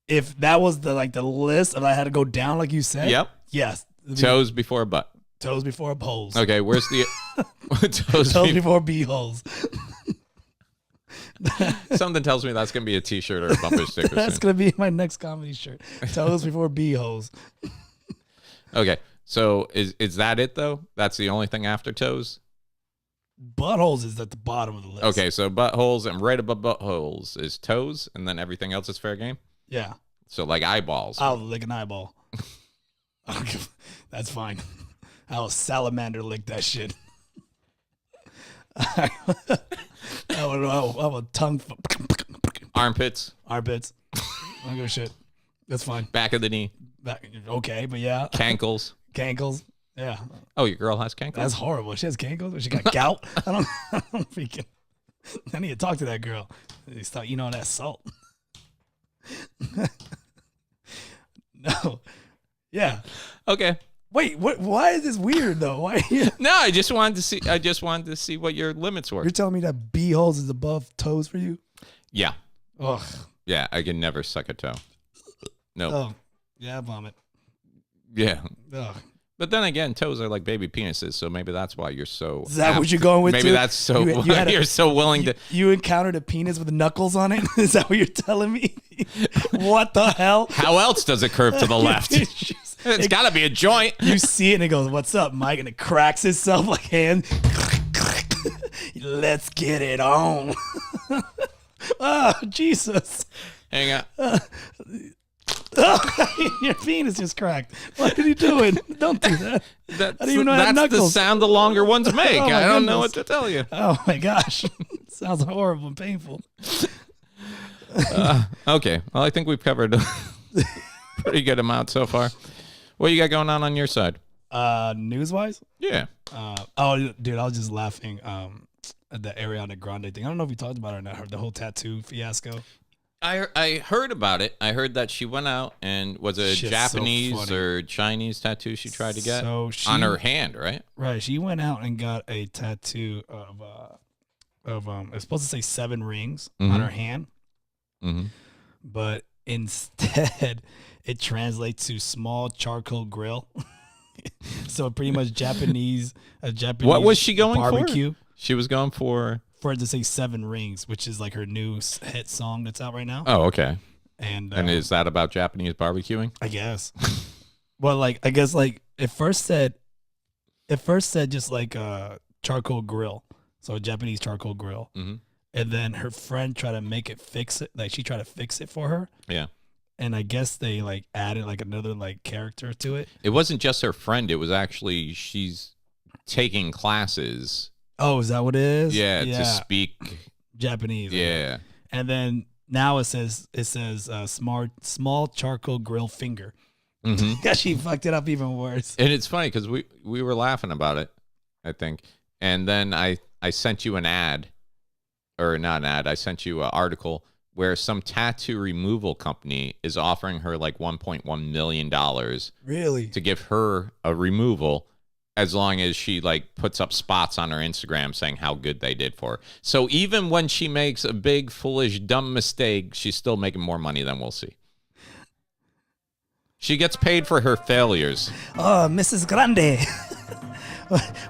If that was the list and I had to go down like you said. Yep. Yes. Toes before butt. Toes before holes. Okay, where's the toes before bee holes. Something tells me that's gonna be a T-shirt or a bumper sticker. That's soon. gonna be my next comedy shirt. Toes before bee holes. Okay, so is that it though? That's the only thing after toes? Buttholes is at the bottom of the list. Okay, so buttholes, and right above buttholes is toes, and then everything else is fair game? Yeah. So like eyeballs. I'll lick an eyeball. That's fine. I'll salamander lick that shit. I have a tongue. Armpits. Armpits. I don't give a shit. That's fine. Back of the knee. Okay, but yeah. Cankles. Cankles. Yeah. Oh, your girl has cankles? That's horrible. She has cankles. She got gout. I don't freaking. I need to talk to that girl. Stop eating all that salt. No. Yeah. Okay. Wait. What? Why is this weird though? Why? No, I just wanted to see what your limits were. You're telling me that bee holes is above toes for you? Yeah. Ugh. Yeah, I can never suck a toe. No. Oh. Yeah, vomit. Yeah. Ugh. But then again, toes are like baby penises, so maybe that's why you're so. Is that what you're going with? Maybe too? that's so. You're so willing to. You encountered a penis with knuckles on it? Is that what you're telling me? What the hell? How else does it curve to the left? It's got to be a joint. You see it and it goes, "What's up, Mike?" And it cracks itself like hand. Let's get it on. Oh, Jesus. Hang on. Your penis just cracked. What are you doing? Don't do that. I don't even know I had That's the knuckles. sound the longer ones make. Oh, my I don't know goodness. what to tell you. Oh my gosh. Sounds horrible and painful. Okay. Well, I think we've covered a pretty good amount so far. What you got going on your side? News-wise? Yeah. Dude, I was just laughing at the Ariana Grande thing. I don't know if you talked about it or not, the whole tattoo fiasco. I heard about it. I heard that she went out and was a Shit's Japanese so or Chinese tattoo she tried to get So on her hand, right? Right. She went out and got a tattoo of it's supposed to say 7 rings on her hand. Mm-hmm. But instead it translates to small charcoal grill. So pretty much a Japanese What was she going barbecue. for? She was going for it to say 7 rings, which is like her new hit song that's out right now. Oh, okay. And is that about Japanese barbecuing? I guess. Well, like I guess like it first said just like a charcoal grill, so a Japanese charcoal grill, and then her friend tried to fix it. Like she tried to fix it for her. Yeah. And I guess they like added like another like character to it. It wasn't just her friend. It was actually she's taking classes. Oh, is that what it is? Yeah. To speak Japanese. Yeah. And then now it says small charcoal grill finger. Yeah, she fucked it up even worse. And it's funny because we were laughing about it, I think. And then I sent you an ad, or not an ad. I sent you an article where some tattoo removal company is offering her like $1.1 million. Really? To give her a removal as long as she like puts up spots on her Instagram saying how good they did for her. So even when she makes a big, foolish, dumb mistake, she's still making more money than we'll see. She gets paid for her failures. Oh, Mrs. Grande,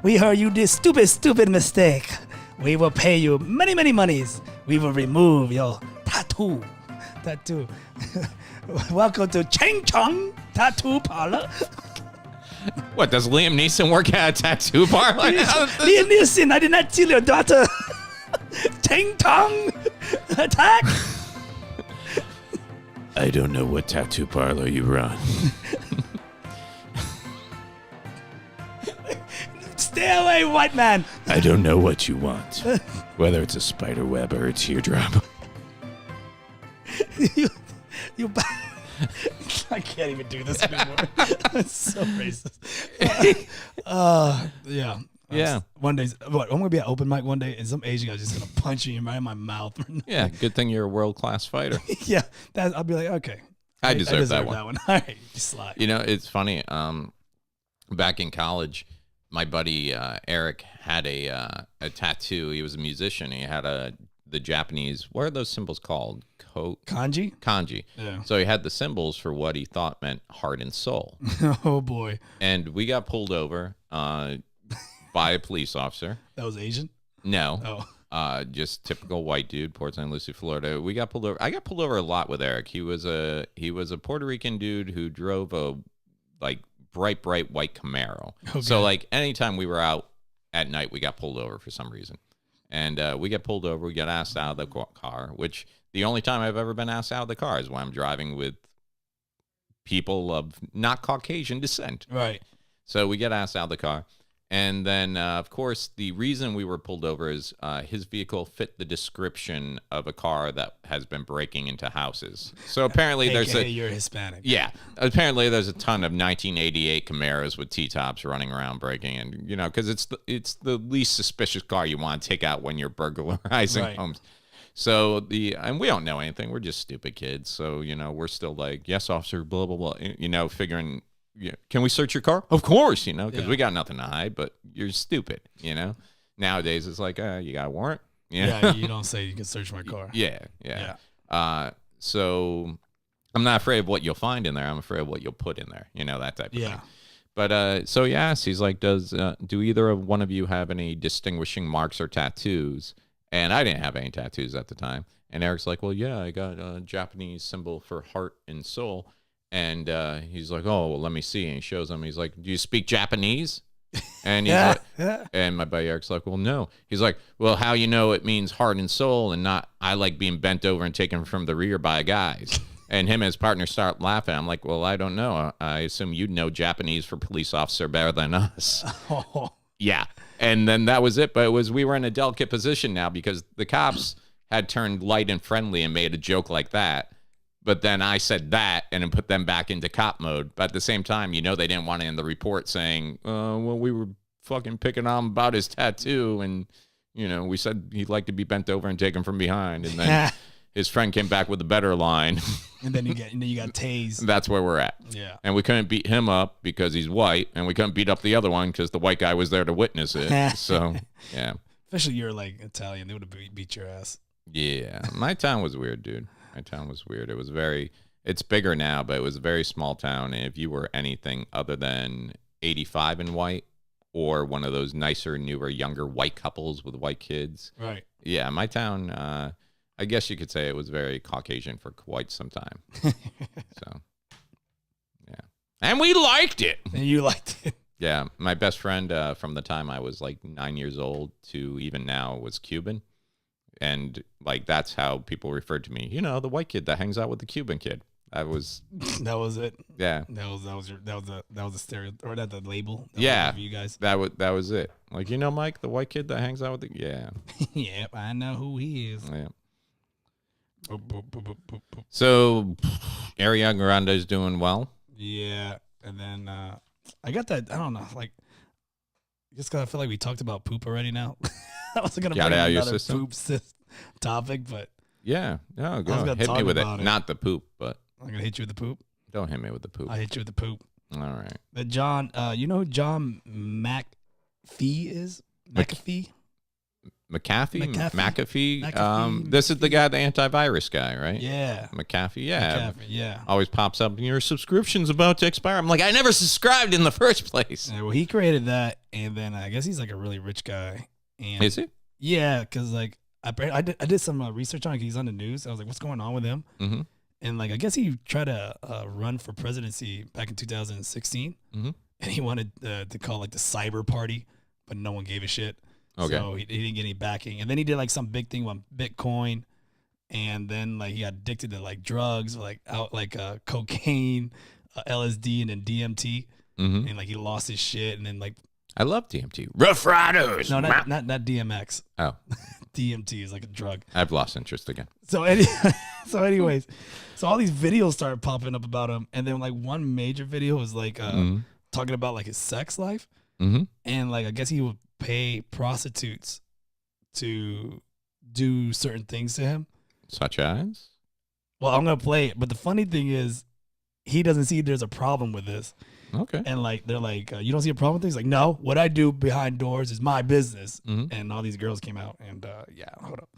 we heard you did stupid mistake. We will pay you many monies. We will remove your tattoo. Welcome to Ching Chong Tattoo Parlor. What, does Liam Neeson work at a tattoo parlor? Liam Neeson, I did not kill your daughter. Ching Chong attack. I don't know what tattoo parlor you run. Stay away, white man. I don't know what you want. Whether it's a spider web or a teardrop. you I can't even do this anymore. That's so racist. Yeah. Yeah. One day, I'm going to be at open mic one day, and some Asian guy's just going to punch me right in my mouth. Yeah, good thing you're a world-class fighter. Yeah. I'll be like, okay. I deserve that one. All right, just slide. You know, it's funny. Back in college, my buddy Eric had a tattoo. He was a musician. He had the Japanese, what are those symbols called? Kanji? Kanji. Yeah. So he had the symbols for what he thought meant heart and soul. Oh, boy. And we got pulled over by a police officer. That was Asian? No. Oh. Just typical white dude, Port St. Lucie, Florida. We got pulled over. I got pulled over a lot with Eric. He was a Puerto Rican dude who drove a like bright white Camaro. Okay. So like anytime we were out at night, we got pulled over for some reason. And we got pulled over. We got asked out of the car, which the only time I've ever been asked out of the car is when I'm driving with people of not Caucasian descent. Right. So we get asked out of the car. And then, of course, the reason we were pulled over is his vehicle fit the description of a car that has been breaking into houses. So apparently you're Hispanic. Yeah. Apparently there's a ton of 1988 Camaros with T-tops running around breaking. And, you know, because it's the least suspicious car you want to take out when you're burglarizing homes. So and we don't know anything. We're just stupid kids. So, you know, we're still like, yes, officer, blah, blah, blah. You know, figuring... Yeah. Can we search your car? Of course, you know, because we got nothing to hide, but you're stupid, you know? Nowadays, it's like, you got a warrant? Yeah, you don't say you can search my car. Yeah. So I'm not afraid of what you'll find in there. I'm afraid of what you'll put in there, you know, that type of thing. But so he asked, he's like, do either of one of you have any distinguishing marks or tattoos? And I didn't have any tattoos at the time. And Eric's like, well, yeah, I got a Japanese symbol for heart and soul. And he's like, oh, well, let me see. And he shows him. He's like, do you speak Japanese? And he's like, and my buddy Eric's like, well, no. He's like, well, how you know it means heart and soul and not I like being bent over and taken from the rear by guys. And him and his partner start laughing. I'm like, well, I don't know. I assume you'd know Japanese for police officer better than us. Yeah. And then that was it. But we were in a delicate position now because the cops had turned light and friendly and made a joke like that. But then I said that and then put them back into cop mode. But at the same time, they didn't want to end the report saying, well, we were fucking picking on him about his tattoo. And, we said he'd like to be bent over and taken from behind. And then his friend came back with a better line. And then you got tased. That's where we're at. Yeah. And we couldn't beat him up because he's white. And we couldn't beat up the other one because the white guy was there to witness it. So, yeah. Especially you're like Italian. They would have beat your ass. Yeah. My town was weird, dude. My town was weird. It was it's bigger now, but it was a very small town. And if you were anything other than 85 and white or one of those nicer, newer, younger white couples with white kids. Right. Yeah. My town, I guess you could say it was very Caucasian for quite some time. So, yeah. And we liked it. And you liked it. Yeah. My best friend from the time I was like 9 years old to even now was Cuban. And like that's how people referred to me. The white kid that hangs out with the Cuban kid. That was it. Yeah. That was a stereo or that the label. Yeah. For you guys. That was it. Like Mike, the white kid that hangs out with the Yep, I know who he is. Yeah. So Ariana Grande is doing well. Yeah, and then I got that. I don't know, like just because I feel like we talked about poop already now. I wasn't gonna bring another poop topic, but yeah, no, go hit me with it. Not the poop, but I'm gonna hit you with the poop. Don't hit me with the poop. I hit you with the poop. All right. But John, you know who John McAfee is? McAfee. McAfee. This is the guy, the antivirus guy, right? Yeah. McAfee. Yeah. McAfee, yeah. Always pops up. Your subscription's about to expire. I'm like, I never subscribed in the first place. Yeah, well, he created that, and then I guess he's like a really rich guy. And is he? Yeah, because like I did some research on it. He's on the news. I was like, what's going on with him? Mm-hmm. And like I guess he tried to run for presidency back in 2016, mm-hmm. and he wanted to call like the cyber party, but no one gave a shit. Okay. So he didn't get any backing. And then he did like some big thing on Bitcoin. And then like he got addicted to like drugs, like cocaine, LSD, and then DMT. Mm-hmm. And like he lost his shit. And then like I love DMT. Rough Riders. No, not DMX. Oh. DMT is like a drug. I've lost interest again. So anyways, so all these videos started popping up about him. And then like one major video was like talking about like his sex life. Mm-hmm. And like I guess he would pay prostitutes to do certain things to him. Such as? Well, I'm going to play it. But the funny thing is, he doesn't see there's a problem with this. Okay. And like they're like, you don't see a problem with this? He's like, no, what I do behind doors is my business. Mm-hmm. And all these girls came out. And yeah, hold up.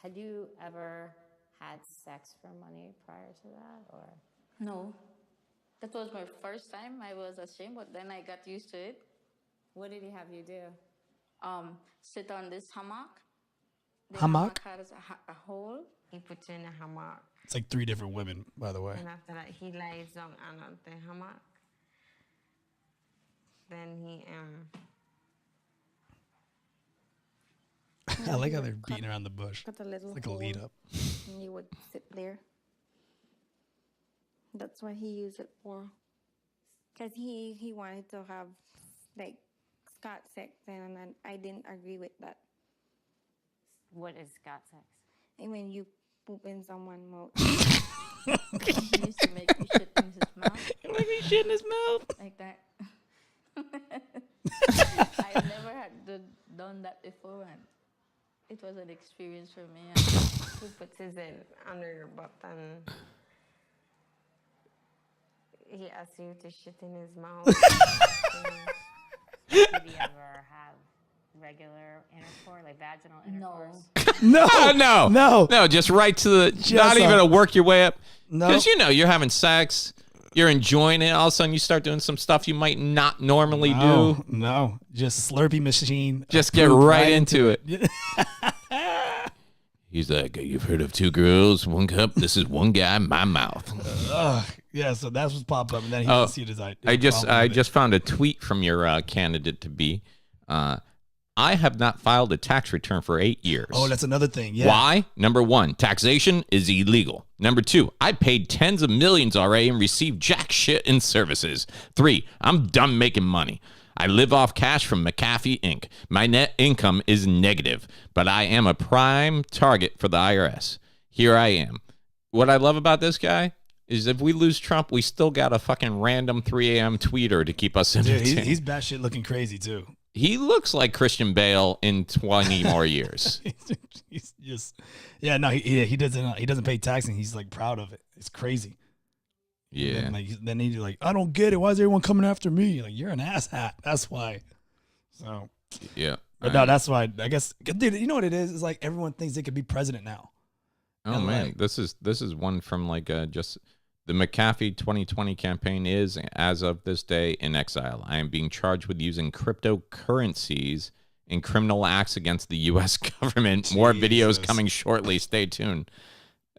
Had you ever had sex for money prior to that? Or No. That was my first time. I was ashamed, but then I got used to it. what did he have you do? Sit on this hammock. The Hammock? has a hole. He puts you in a hammock, It's like 3 different women, by the way. and after that, he lies down on the hammock. Then he I like how they're beating around the bush. Got a little It's like a hole, lead up. and you would sit there. That's what he used it for. Because he wanted to have like Scott sex, and I didn't agree with that. What is Scott sex? And when you poop in someone's mouth, He used to make me shit in his mouth Make me shit in his mouth. like that. I never had done that before, and it was an experience for me. he puts his head under your butt and he asks you to shit in his mouth. Did he ever have regular intercourse, like vaginal intercourse? No, just right to the, not even to work your way up. No. Because, you're having sex, you're enjoying it. All of a sudden, you start doing some stuff you might not normally do. No, just Slurpee machine. Just get right into it. it. He's like, you've heard of 2 girls, 1 cup? This is 1 guy, my mouth. Yeah, so that's what's popped up, and then he can see his I just found a tweet from your candidate to be. I have not filed a tax return for 8 years. Oh, that's another thing. Yeah. Why? Number 1, taxation is illegal. Number 2, I paid tens of millions already and received jack shit in services. 3, I'm done making money. I live off cash from McAfee Inc. My net income is negative, but I am a prime target for the IRS. Here I am. what I love about this guy is if we lose Trump, we still got a fucking random 3 a.m. tweeter to keep us entertained. Dude, he's batshit looking crazy too. He looks like Christian Bale in 20 more years. He's just, yeah, no, he doesn't pay tax, and he's like proud of it. It's crazy. Yeah. Then he's like, I don't get it. Why is everyone coming after me? Like, you're an asshat. That's why. So yeah. But no, that's why. I guess, dude, you know what it is? It's like everyone thinks they could be president now. Oh man, like, this is one from like just the McAfee 2020 campaign is, as of this day, in exile. I am being charged with using cryptocurrencies in criminal acts against the U.S. government. Jesus. More videos coming shortly. Stay tuned.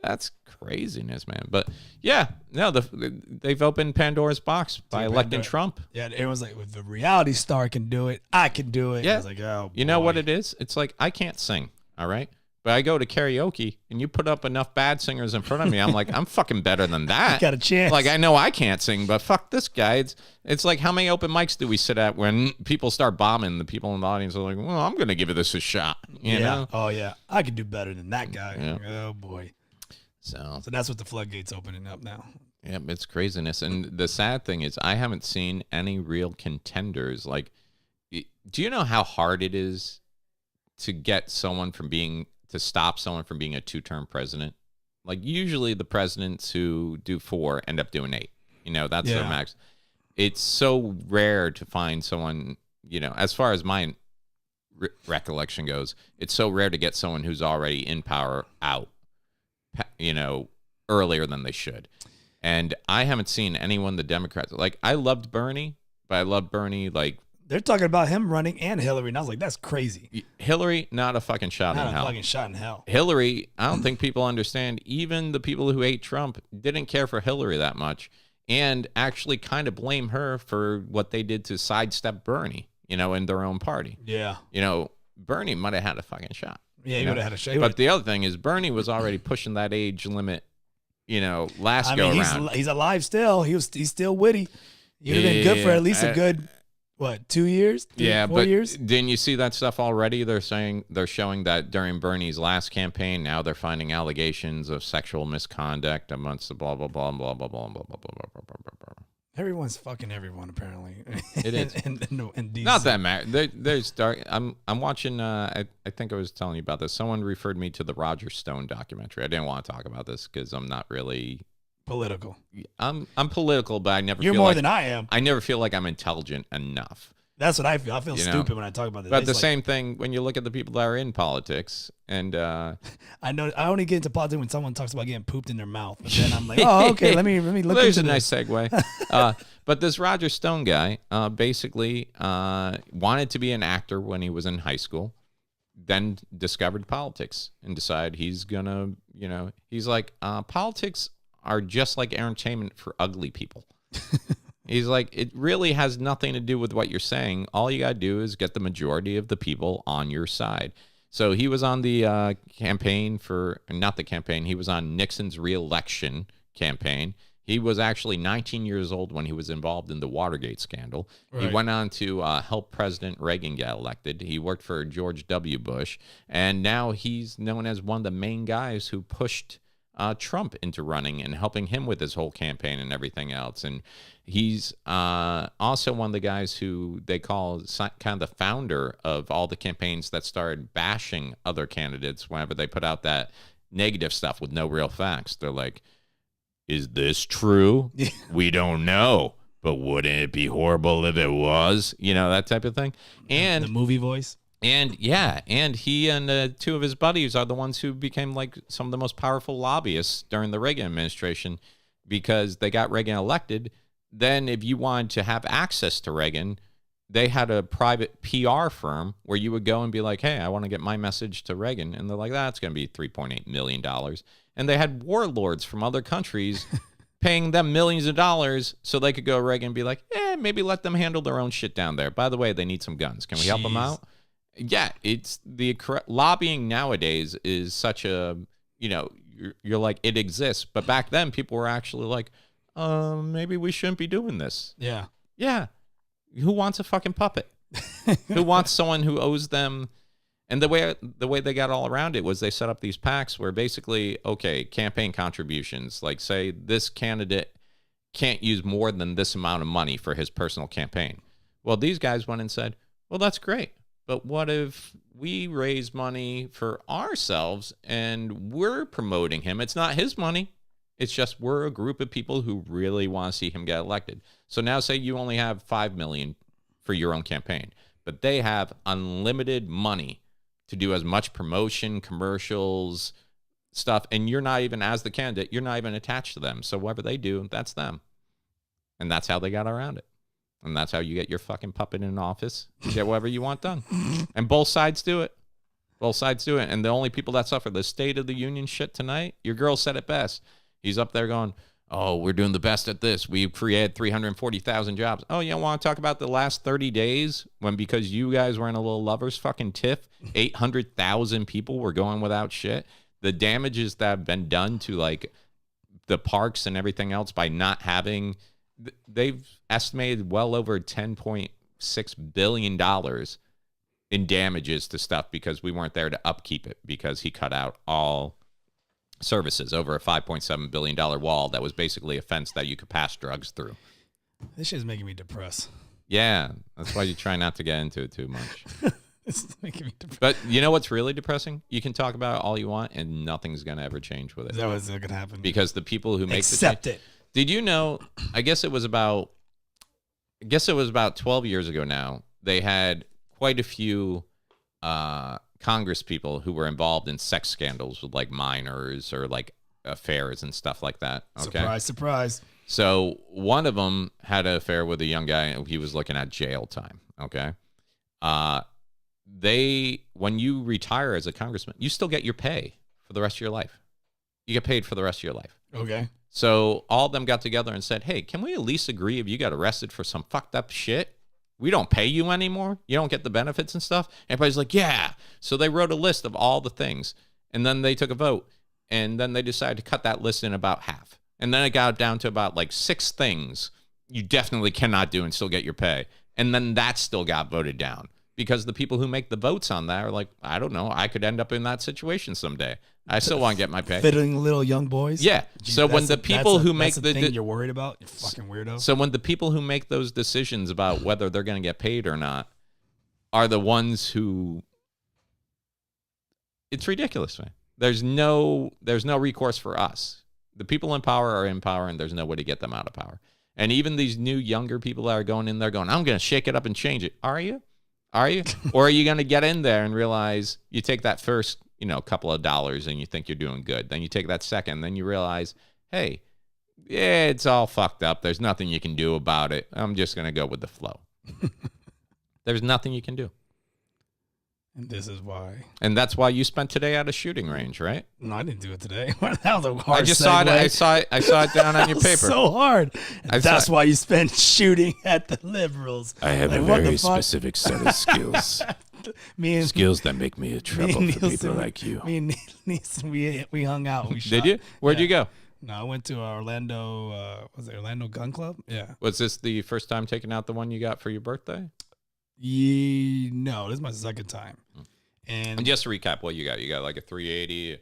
That's craziness, man. But yeah, no, they've opened Pandora's box by electing Trump. Yeah, everyone's like, if the reality star can do it, I can do it. Yeah, it's like, oh, you know what it is? It's like I can't sing. All right. But I go to karaoke, and you put up enough bad singers in front of me. I'm like, I'm fucking better than that. Got a chance. Like, I know I can't sing, but fuck this guy. It's like, how many open mics do we sit at when people start bombing? The people in the audience are like, well, I'm going to give this a shot. You know? Oh, yeah. I could do better than that guy. Yeah. Oh, boy. So that's what the floodgate's opening up now. Yep, it's craziness. And the sad thing is I haven't seen any real contenders. Like, do you know how hard it is to get someone to stop someone from being a 2-term president? Like, usually the presidents who do 4 end up doing 8. You know, that's their max. It's so rare to find someone, you know, as far as my recollection goes, it's so rare to get someone who's already in power out, you know, earlier than they should. And I haven't seen anyone, the Democrats, like, I loved Bernie, but I loved Bernie, like, they're talking about him running and Hillary, and I was like, that's crazy. Hillary, not a fucking shot in hell. Not a fucking shot in hell. Hillary, I don't think people understand. Even the people who hate Trump didn't care for Hillary that much and actually kind of blame her for what they did to sidestep Bernie, you know, in their own party. Yeah. You know, Bernie might have had a fucking shot. Yeah, he would have had a shot. But the other thing is Bernie was already pushing that age limit, you know, last go around. He's alive still. He's still witty. He would have been good for at least a good... What, 2 years? 4 years? Didn't you see that stuff already? They're showing that during Bernie's last campaign, now they're finding allegations of sexual misconduct amongst the blah blah blah blah blah blah blah blah blah blah. Everyone's fucking everyone apparently. It is. and not that matter. There's dark. I'm watching. I think I was telling you about this. Someone referred me to the Roger Stone documentary. I didn't want to talk about this because I'm not really political. I'm political, but I never. You're feel more like, tன் I am. I never feel like I'm intelligent enough. That's what I feel. I feel stupid when I talk about this. But the same thing when you look at the people that are in politics, and I know I only get into politics when someone talks about getting pooped in their mouth, and then I'm like, oh, okay, let me look. There's into a nice segue. But this Roger Stone guy basically wanted to be an actor when he was in high school, then discovered politics and decided he's gonna, you know, he's like, politics are just like entertainment for ugly people. He's like, it really has nothing to do with what you're saying. All you got to do is get the majority of the people on your side. So he was on the campaign for, not the campaign, he was on Nixon's re-election campaign. He was actually 19 years old when he was involved in the Watergate scandal. Right. He went on to help President Reagan get elected. He worked for George W. Bush. And now he's known as one of the main guys who pushed Trump into running and helping him with his whole campaign and everything else. And he's also one of the guys who they call kind of the founder of all the campaigns that started bashing other candidates whenever they put out that negative stuff with no real facts. They're like, is this true? We don't know, but wouldn't it be horrible if it was? You know, that type of thing. And the movie voice. And yeah, and he and 2 of his buddies are the ones who became like some of the most powerful lobbyists during the Reagan administration because they got Reagan elected. Then if you wanted to have access to Reagan, they had a private PR firm where you would go and be like, hey, I want to get my message to Reagan. And they're like, that's going to be $3.8 million. And they had warlords from other countries paying them millions of dollars so they could go to Reagan and be like, maybe let them handle their own shit down there. By the way, they need some guns. Can we help them out? Yeah, it's the lobbying nowadays is such a, you know, you're like, it exists. But back then, people were actually like, maybe we shouldn't be doing this. Yeah. Yeah. Who wants a fucking puppet? Who wants someone who owes them And the way they got all around it was they set up these PACs where basically, okay, campaign contributions, like say this candidate can't use more than this amount of money for his personal campaign. Well, these guys went and said, well, that's great. But what if we raise money for ourselves and we're promoting him? It's not his money. It's just we're a group of people who really want to see him get elected. So now say you only have $5 million for your own campaign, but they have unlimited money to do as much promotion, commercials, stuff. And you're not even, as the candidate, you're not even attached to them. So whatever they do, that's them. And that's how they got around it. And that's how you get your fucking puppet in office. You get whatever you want done. And both sides do it. Both sides do it. And the only people that suffer the State of the Union shit tonight, your girl said it best. He's up there going, oh, we're doing the best at this. We've created 340,000 jobs. Oh, you want to talk about the last 30 days when, because you guys were in a little lovers fucking tiff, 800,000 people were going without shit. The damages that have been done to like the parks and everything else by not having, they've estimated well over $10.6 billion in damages to stuff because we weren't there to upkeep it because he cut out all services over a $5.7 billion wall that was basically a fence that you could pass drugs through. This shit's making me depressed. Yeah, that's why you try not to get into it too much. It's making me depressed. But you know what's really depressing? You can talk about it all you want and nothing's going to ever change with it. Is that what's going to happen? Because the people who make accept it. Did you know, I guess it was about 12 years ago now, they had quite a few Congress people who were involved in sex scandals with like minors or like affairs and stuff like that. Okay? Surprise, surprise. So one of them had an affair with a young guy and he was looking at jail time. Okay. When you retire as a congressman, you still get your pay for the rest of your life. You get paid for the rest of your life. Okay. So all of them got together and said, hey, can we at least agree if you got arrested for some fucked up shit, we don't pay you anymore? You don't get the benefits and stuff? Everybody's like, yeah. So they wrote a list of all the things. And then they took a vote. And then they decided to cut that list in about half. And then it got down to about like 6 things you definitely cannot do and still get your pay. And then that still got voted down. Because the people who make the votes on that are like, I don't know, I could end up in that situation someday. I still want to get my pay. Fiddling little young boys? Yeah. So when the people who make the thing you're worried about, you fucking weirdo. So when the people who make those decisions about whether they're going to get paid or not are the ones who, it's ridiculous, man. There's no recourse for us. The people in power are in power, and there's no way to get them out of power. And even these new younger people that are going in there going, I'm going to shake it up and change it. Are you? Are you? Or are you going to get in there and realize you take that first, couple of dollars and you think you're doing good. Then you take that second, then you realize, hey, yeah, it's all fucked up. There's nothing you can do about it. I'm just going to go with the flow. There's nothing you can do. And this is why. And that's why you spent today at a shooting range, right? No, I didn't do it today. That was a hard I just saw it. I saw it down on your paper. So hard. That's why you spent shooting at the liberals. I have a very specific set of skills. Skills that make me a trouble for people like you. Me and Neeson, we hung out. We Did you? Where'd you go? No, I went to Orlando. Was it Orlando Gun Club? Yeah. Was this the first time taking out the one you got for your birthday? No, this is my second time. And just to recap what you got like a 380,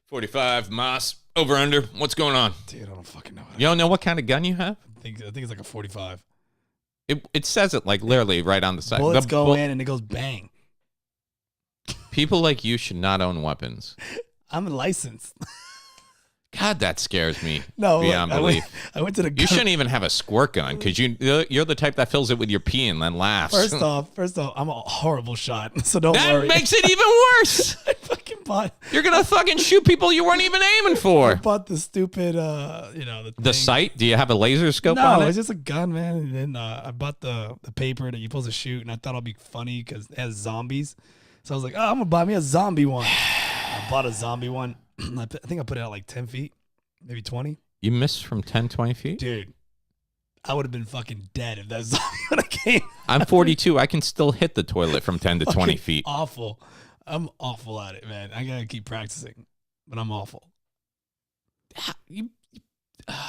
45, Moss, over under. What's going on? Dude, I don't fucking know. You don't know what kind of gun you have? I think it's like a 45. It says it like literally right on the side. Bullets go in and it goes bang. People like you should not own weapons. I'm licensed. God, that scares me. No, beyond belief. I went to the. You shouldn't even have a squirt gun because you're the type that fills it with your pee and then laughs. First off, I'm a horrible shot, so don't worry. That makes it even worse. I fucking bought. You're gonna fucking shoot people you weren't even aiming for. I bought the stupid, the sight. Do you have a laser scope on it? No, it's just a gun, man. And then I bought the paper that you're supposed to shoot, and I thought it'd be funny because it has zombies. So I was like, oh, I'm gonna buy me a zombie one. I bought a zombie one. I think I put it out like 10 feet, maybe 20. You missed from 10, 20 feet? Dude, I would have been fucking dead if that zombie would have came. I'm 42. I can still hit the toilet from 10 to 20 feet. Awful. I'm awful at it, man. I gotta keep practicing, but I'm awful.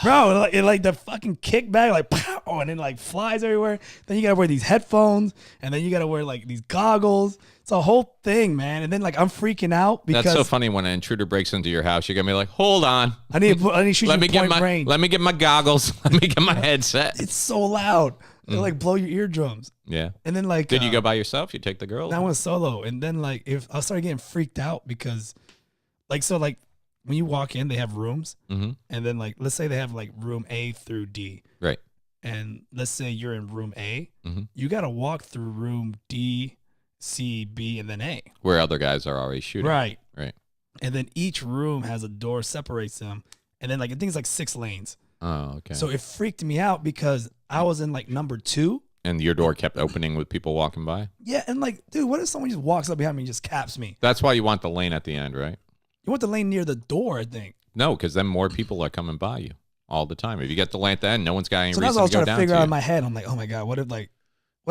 Bro, like the fucking kickback, like pow, and then like flies everywhere. Then you gotta wear these headphones, and then you gotta wear like these goggles. It's a whole thing, man. And then like I'm freaking out because that's so funny when an intruder breaks into your house. You're gonna be like, hold on, I need to shoot you point blank. Let me get my goggles. Let me get my headset. It's so loud. They like blow your eardrums. Yeah. And then like, did you go by yourself? You take the girl? I went solo, and then like if I started getting freaked out because, like, so like when you walk in, they have rooms, and then like let's say they have like room A through D, right? And let's say you're in room A, you got to walk through room D, C, B, and then A, where other guys are already shooting. Right. Right. And then each room has a door separates them, and then like I think it's like 6 lanes. Oh, okay. So it freaked me out because I was in like number 2. And your door kept opening with people walking by? Yeah, and like, dude, what if someone just walks up behind me and just caps me? That's why you want the lane at the end, right? You want the lane near the door, I think. No, because then more people are coming by you all the time. If you get the lane at the end, no one's got any so reason that's what I was to go trying to down figure to out you. in my head. I'm like, oh my God, what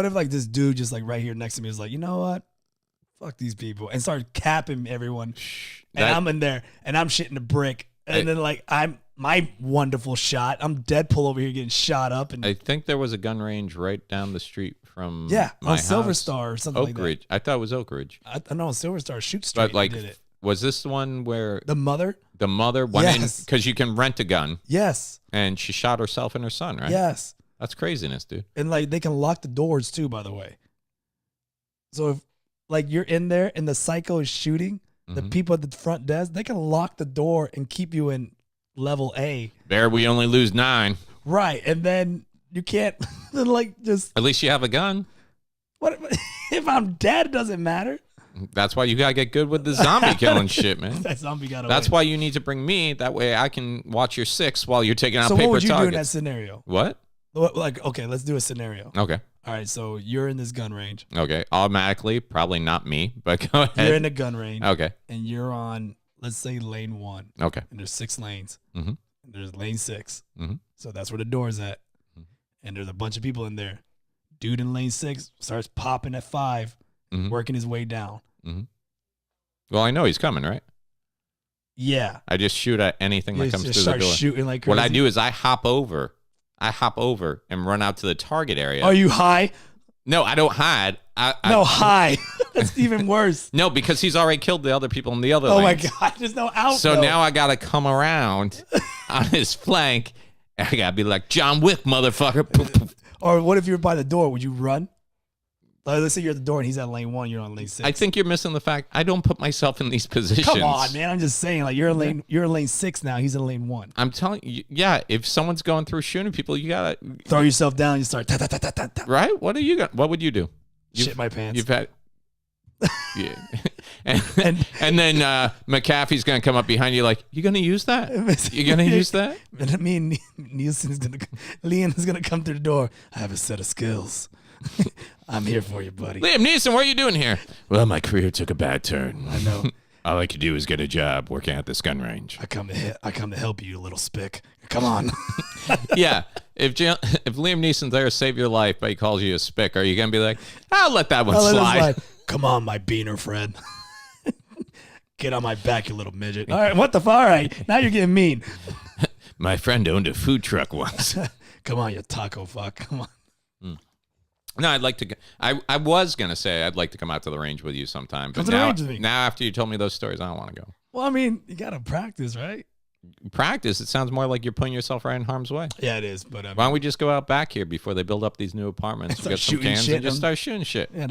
if like this dude just like right here next to me is like, you know what? Fuck these people. And start capping everyone. And I'm in there and I'm shitting a brick. And then like I'm my wonderful shot. I'm Deadpool over here getting shot up. And I think there was a gun range right down the street from my on Silver house. Star or something like that. Oak Ridge. I thought it was Oak Ridge. I know Silver Star Shoot Straight But like, did it. was this the one where The mother? one Yes. because you can rent a gun Yes. and she shot herself and her son, right? Yes. That's craziness, dude. And like they can lock the doors too, by the way. So if like you're in there and the psycho is shooting, the people at the front desk, they can lock the door and keep you in level A. There we only lose 9. Right. And then you can't then like just At least you have a gun. what if I'm dead, it doesn't matter. That's why you gotta get good with the zombie killing shit, man. That zombie got away. That's why you need to bring me. That way I can watch your 6 while you're taking out So paper what would you targets. do in that scenario? What? Like, okay, let's do a scenario. Okay. All right, so you're in this gun range. Okay. Automatically, probably not me, but go ahead. You're in the gun range. Okay. And you're on, let's say, lane 1. Okay. And there's 6 lanes. Mm-hmm. And there's lane 6. Mm-hmm. So that's where the door's at. And there's a bunch of people in there. Dude in lane 6 starts popping at 5, working his way down. Mm-hmm. Well, I know he's coming, right? Yeah. I just shoot at anything that comes just through the start door. shooting like crazy. What I do is I hop over and run out to the target area. Are you high? No, I don't hide. No, high. That's even worse. No, because he's already killed the other people in the other Oh my lanes. God, there's no out. So though. now I gotta come around on his flank. And I gotta be like John Wick, motherfucker. Or what if you're by the door? Would you run? Like, let's say you're at the door and he's at lane 1, you're on lane 6. I think you're missing the fact I don't put myself in these positions. Come on, man. I'm just saying, like you're in lane 6 now. He's in lane 1. I'm telling you, yeah. If someone's going through shooting people, you gotta Throw yourself down. You start ta ta ta ta ta ta. right. What would you do? Shit my pants. You've had. Yeah. and then McAfee's gonna come up behind you like, you gonna use that? You gonna use that? And I mean, Liam is gonna come through the door. I have a set of skills. I'm here for you, buddy. Liam Neeson, what are you doing here? Well, my career took a bad turn. I know. All I could do is get a job working at this gun range. I come to help you, you little spick. Come on. Yeah. If Liam Neeson's there to save your life, but he calls you a spick, are you gonna be like, I'll let that one slide? Come on, my beaner friend. Get on my back, you little midget. All right, what the fuck? All right, now you're getting mean. My friend owned a food truck once. Come on, you taco fuck. Come on. No, I'd like to. I was gonna say I'd like to come out to the range with you sometime, but Come to the range with me. now after you told me those stories, I don't want to go. Well, I mean, you gotta practice, right? Practice. It sounds more like you're putting yourself right in harm's way. Yeah, it is. But Why don't we just go out back here before they build up these new apartments? Start Get some shooting cans shit and just and- start shooting shit. yeah,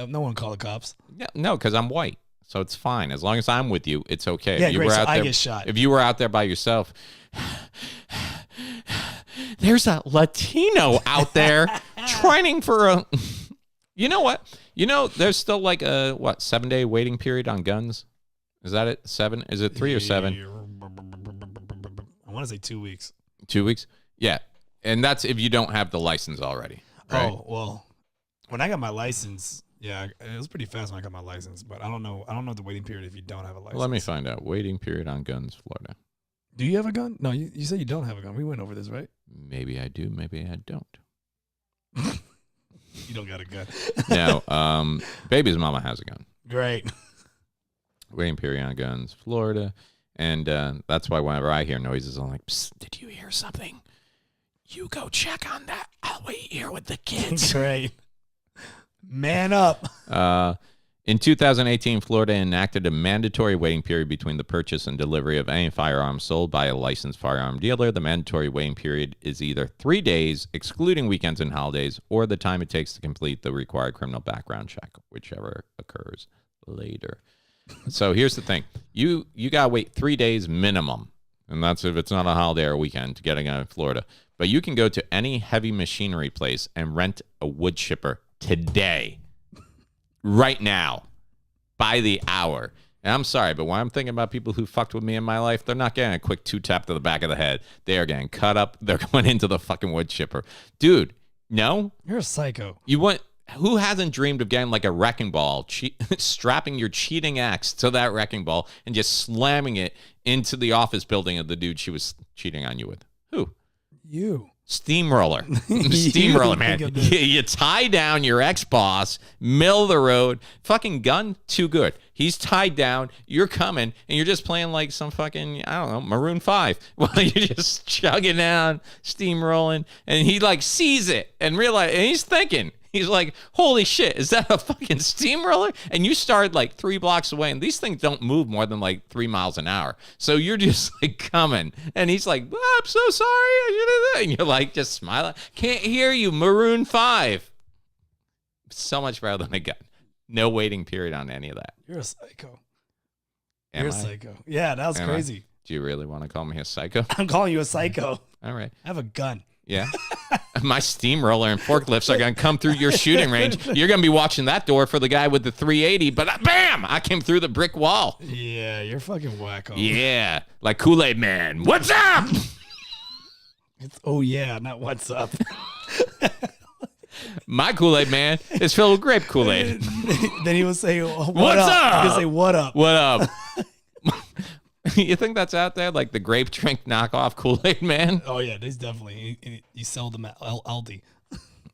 no one call the cops. Yeah, no, because I'm white, so it's fine. As long as I'm with you, it's okay. Yeah, if you great, were so out I there, get shot. If you were out there by yourself, there's a Latino out there training for a. You know what? You know, there's still like a 7-day waiting period on guns. Is that it? 7? Is it 3 or 7? I want to say 2 weeks. 2 weeks? Yeah. And that's if you don't have the license already. Right? Oh, well, when I got my license, yeah, it was pretty fast when I got my license, but I don't know the waiting period if you don't have a license. Let me find out. Waiting period on guns, Florida. Do you have a gun? No, you said you don't have a gun. We went over this, right? Maybe I do. Maybe I don't. You don't got a gun. No. Baby's mama has a gun. Great. Waiting period on guns, Florida. And that's why whenever I hear noises, I'm like, psst, did you hear something? You go check on that. I'll wait here with the kids. Great. Man up. In 2018, Florida enacted a mandatory waiting period between the purchase and delivery of any firearm sold by a licensed firearm dealer. The mandatory waiting period is either 3 days, excluding weekends and holidays, or the time it takes to complete the required criminal background check, whichever occurs later. So here's the thing. You got to wait 3 days minimum, and that's if it's not a holiday or a weekend to get it in Florida. But you can go to any heavy machinery place and rent a wood chipper today. Right now, by the hour. And I'm sorry, but when I'm thinking about people who fucked with me in my life, they're not getting a quick 2-tap to the back of the head. They are getting cut up. They're going into the fucking wood chipper. Dude, no? You're a psycho. Who hasn't dreamed of getting like a wrecking ball, strapping your cheating ex to that wrecking ball and just slamming it into the office building of the dude she was cheating on you with? Who? You. Steamroller. Steamroller, man. You tie down your ex-boss, middle of the road, fucking gun, too good. He's tied down, you're coming, and you're just playing like some fucking, I don't know, Maroon 5. While you're just chugging down, steamrolling, and he like sees it and realize, and he's thinking, he's like, holy shit, is that a fucking steamroller? And you start like 3 blocks away, and these things don't move more than like 3 miles an hour. So you're just like coming. And he's like, oh, I'm so sorry. I should have done. And you're like, just smiling. Can't hear you, Maroon 5. So much better than a gun. No waiting period on any of that. You're a psycho. Am You're a I? psycho. Yeah, that was crazy. Do you really want to call me a psycho? I'm calling you a psycho. All right. I have a gun. Yeah. My steamroller and forklifts are going to come through your shooting range. You're going to be watching that door for the guy with the 380, but bam, I came through the brick wall. Yeah, you're fucking wacko. Yeah. Like Kool-Aid Man. What's up? Oh, yeah, not what's up. My Kool-Aid Man is filled with grape Kool-Aid. Then he would say, what's up? He would say, what up? What up? You think that's out there? Like the grape drink knockoff Kool-Aid Man? Oh, yeah, there's definitely. You sell them at Aldi.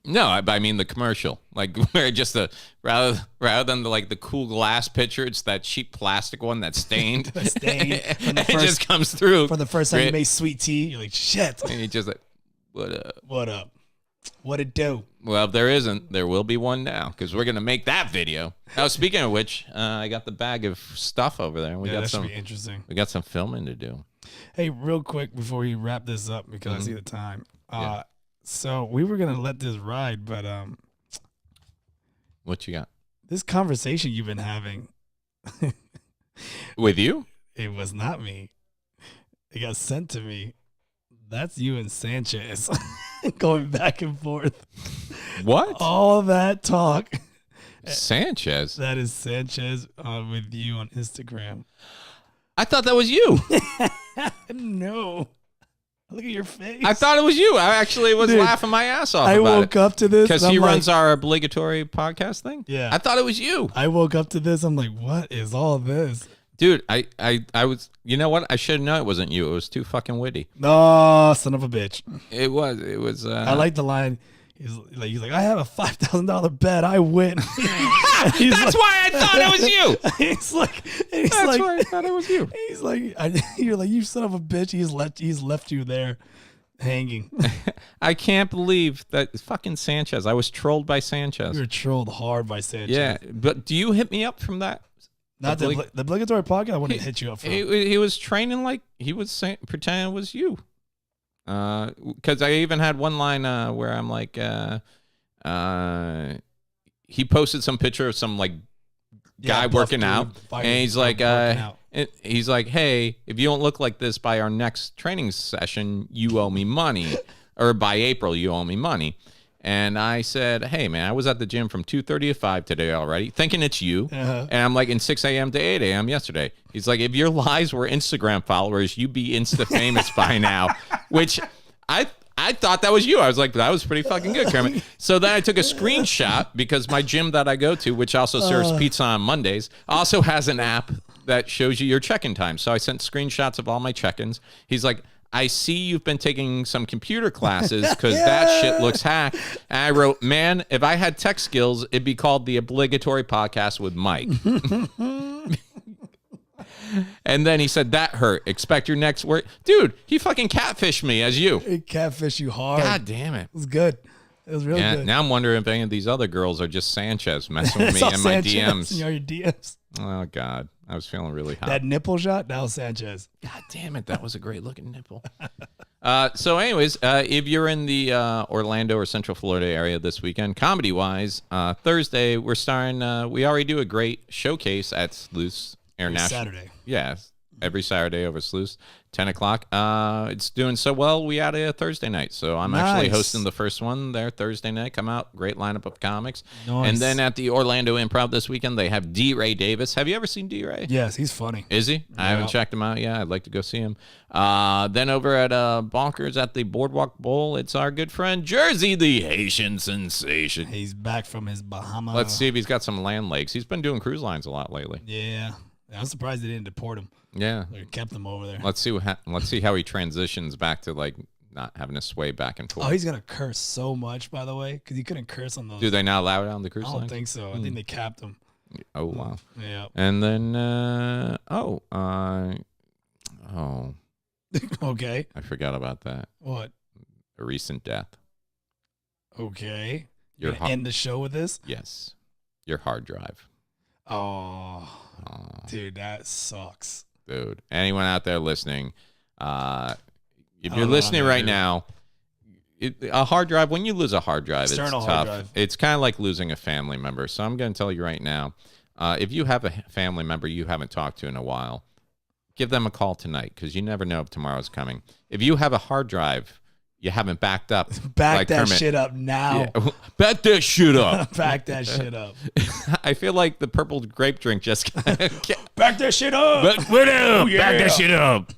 No, I mean the commercial. Like where just rather than the cool glass pitcher, it's that cheap plastic one that's stained. It just comes through. For the first time you make sweet tea, you're like, shit. And you just like, what up? What up? What it do? Well, if there isn't, there will be one now because we're gonna make that video. Now, speaking of which, I got the bag of stuff over there. We got that some. should be interesting. We got some filming to do. Hey, real quick before we wrap this up because I see the time. So we were gonna let this ride, but what you got? This conversation you've been having with you? It was not me. It got sent to me. That's you and Sanchez going back and forth. What? All that talk. Sanchez? That is Sanchez with you on Instagram. I thought that was you. No. Look at your face. I thought it was you. I actually was laughing my ass off I woke up to this. Because he runs our obligatory podcast thing? Yeah. I thought it was you. I woke up to this. I'm like, what is all this? Dude, I was, you know what? I should know it wasn't you. It was too fucking witty. No, son of a bitch. It was. I like the line. He's like, I have a $5,000 bet. I win. That's why I thought it was you. That's why I thought it was you. He's like, you're like, you son of a bitch. He's left you there hanging. I can't believe that fucking Sanchez. I was trolled by Sanchez. You were trolled hard by Sanchez. Yeah, but do you hit me up from that? Not the obligatory podcast. I wouldn't hit you up from. He was training like he was pretending it was you. Because I even had one line where I'm like, he posted some picture of some like guy working out, and he's like, hey, if you don't look like this by our next training session, you owe me money, or by April, you owe me money. And I said, hey, man, I was at the gym from 2:30 to 5 today already, thinking it's you. And I'm like, in 6 a.m. to 8 a.m. yesterday. He's like, if your lies were Instagram followers, you'd be Insta-famous by now, which I thought that was you. I was like, that was pretty fucking good, Kermit. So then I took a screenshot because my gym that I go to, which also serves pizza on Mondays, also has an app that shows you your check-in time. So I sent screenshots of all my check-ins. He's like, I see you've been taking some computer classes because that shit looks hacked. And I wrote, man, if I had tech skills, it'd be called the Obligatory Podcast with Mike. And then he said, that hurt. Expect your next word. Dude, he fucking catfished me as you. He catfished you hard. God damn it. It was good. It was really good. Now I'm wondering if any of these other girls are just Sanchez messing with me and my DMs. And your DMs. Oh, God. I was feeling really hot. That nipple shot? That was Sanchez. God damn it. That was a great looking nipple. So anyways, if you're in the Orlando or Central Florida area this weekend, comedy-wise, Thursday, we're starting, we already do a great showcase at Sluice International. Saturday. Yes. Every Saturday over Sluice, 10 o'clock. It's doing so well, we added a Thursday night. So I'm actually hosting the first one there Thursday night. Come out. Great lineup of comics. Nice. And then at the Orlando Improv this weekend, they have D. Ray Davis. Have you ever seen D. Ray? Yes, he's funny. Is he? I haven't checked him out yet. I'd like to go see him. Then over at Bonkers at the Boardwalk Bowl, it's our good friend Jersey, the Haitian sensation. He's back from his Bahama. Let's see if he's got some land lakes. He's been doing cruise lines a lot lately. Yeah. I'm surprised they didn't deport him. Yeah, they kept him over there. Let's see how he transitions back to like not having to sway back and forth. Oh, he's gonna curse so much, by the way, because he couldn't curse on those. Do they not allow it on the cruise line? I don't think so. I think they capped him. Oh wow. Yeah. And then okay. I forgot about that. What? A recent death. Okay. You're end the show with this? Yes. Your hard drive. Oh, dude, that sucks. Dude, anyone out there listening, if you're listening right now, a hard drive, when you lose a hard drive, it's tough. Hard drive. It's kind of like losing a family member. So I'm going to tell you right now, if you have a family member you haven't talked to in a while, give them a call tonight because you never know if tomorrow's coming. If you have a hard drive you haven't backed up. Back like that Kermit. Shit up now. Yeah. Back that shit up. Back that shit up. I feel like the purple grape drink just back that shit up. Back that shit up.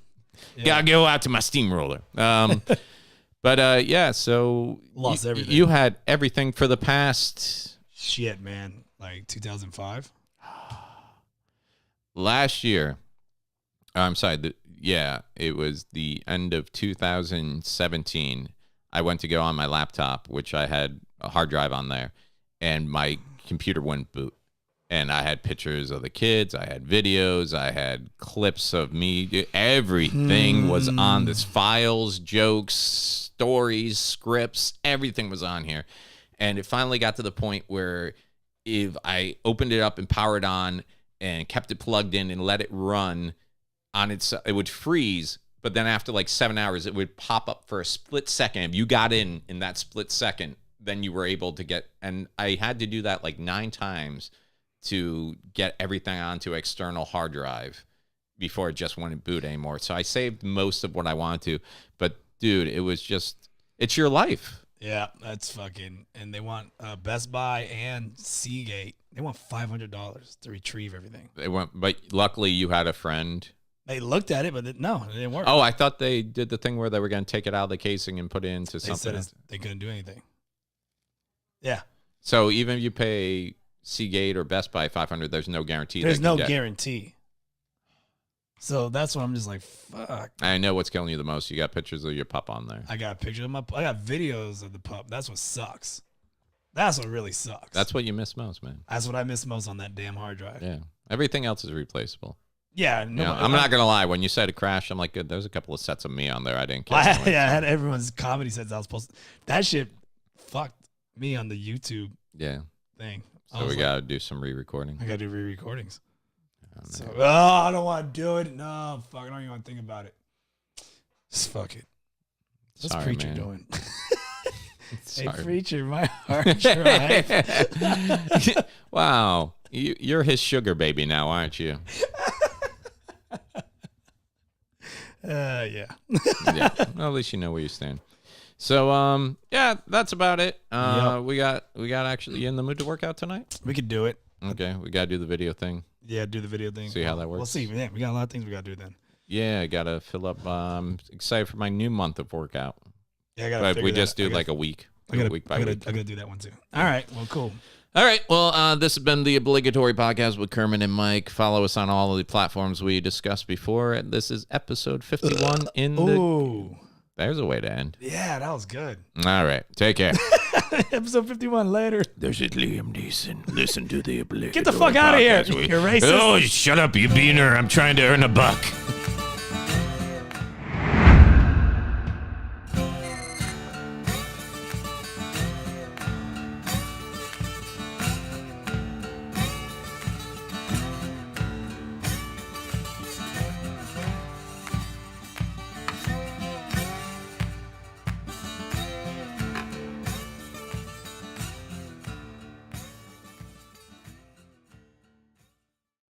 Yeah. Gotta go out to my steamroller. But yeah, so lost everything. You had everything for the past shit, man. Like 2005. Last year. I'm sorry. Yeah, it was the end of 2017. I went to go on my laptop, which I had a hard drive on there, and my computer wouldn't boot. And I had pictures of the kids. I had videos. I had clips of me. Everything was on this. Files, jokes, stories, scripts. Everything was on here. And it finally got to the point where if I opened it up and powered on and kept it plugged in and let it run on its, it would freeze. But then after like 7 hours, it would pop up for a split second. If you got in that split second, then you were able to get, and I had to do that like 9 times to get everything onto external hard drive before it just wouldn't boot anymore. So I saved most of what I wanted to, but dude, it was just, it's your life. Yeah, that's fucking, and they want Best Buy and Seagate. They want $500 to retrieve everything. They want, but luckily you had a friend. They looked at it, but no, it didn't work. Oh, I thought they did the thing where they were going to take it out of the casing and put it into something. They said they couldn't do anything. Yeah. So even if you pay Seagate or Best Buy $500, there's no guarantee. There's no guarantee. So that's what I'm just like, fuck. I know what's killing you the most. You got pictures of your pup on there. I got a picture of my pup. I got videos of the pup. That's what sucks. That's what really sucks. That's what you miss most, man. That's what I miss most on that damn hard drive. Yeah. Everything else is replaceable. Yeah. No, I'm not going to lie. When you said it crashed, I'm like, good. There's a couple of sets of me on there. I didn't catch I had everyone's comedy sets I was supposed to. That shit fucked me on the YouTube thing. So we got to do some re-recording. I got to do re-recordings. I don't want to do it. No, fuck. I don't even want to think about it. Just fuck it. What's Preacher doing? Hey, Preacher, my hard drive. Wow. You're his sugar baby now, aren't you? Yeah. Yeah. Well, at least you know where you stand. So, yeah, that's about it. We got actually, you in the mood to work out tonight? We could do it. Okay. We got to do the video thing. Yeah, do the video thing. See how that works. We'll see. Yeah, we got a lot of things we got to do then. Yeah, I got to fill up. I'm excited for my new month of workout. Yeah, I got to. But we just do like a week. Week by week. I got to do that one too. All right. Well, cool. All right. Well, this has been the Obligatory Podcast with Kermit and Myke. Follow us on all of the platforms we discussed before. This is episode 51 in There's a way to end. Yeah, that was good. All right. Take care. Episode 51 later. There's it, Liam Neeson. Listen to the Obligatory. Get the fuck out of here. podcast. You're racist. Oh, shut up, you beaner. I'm trying to earn a buck.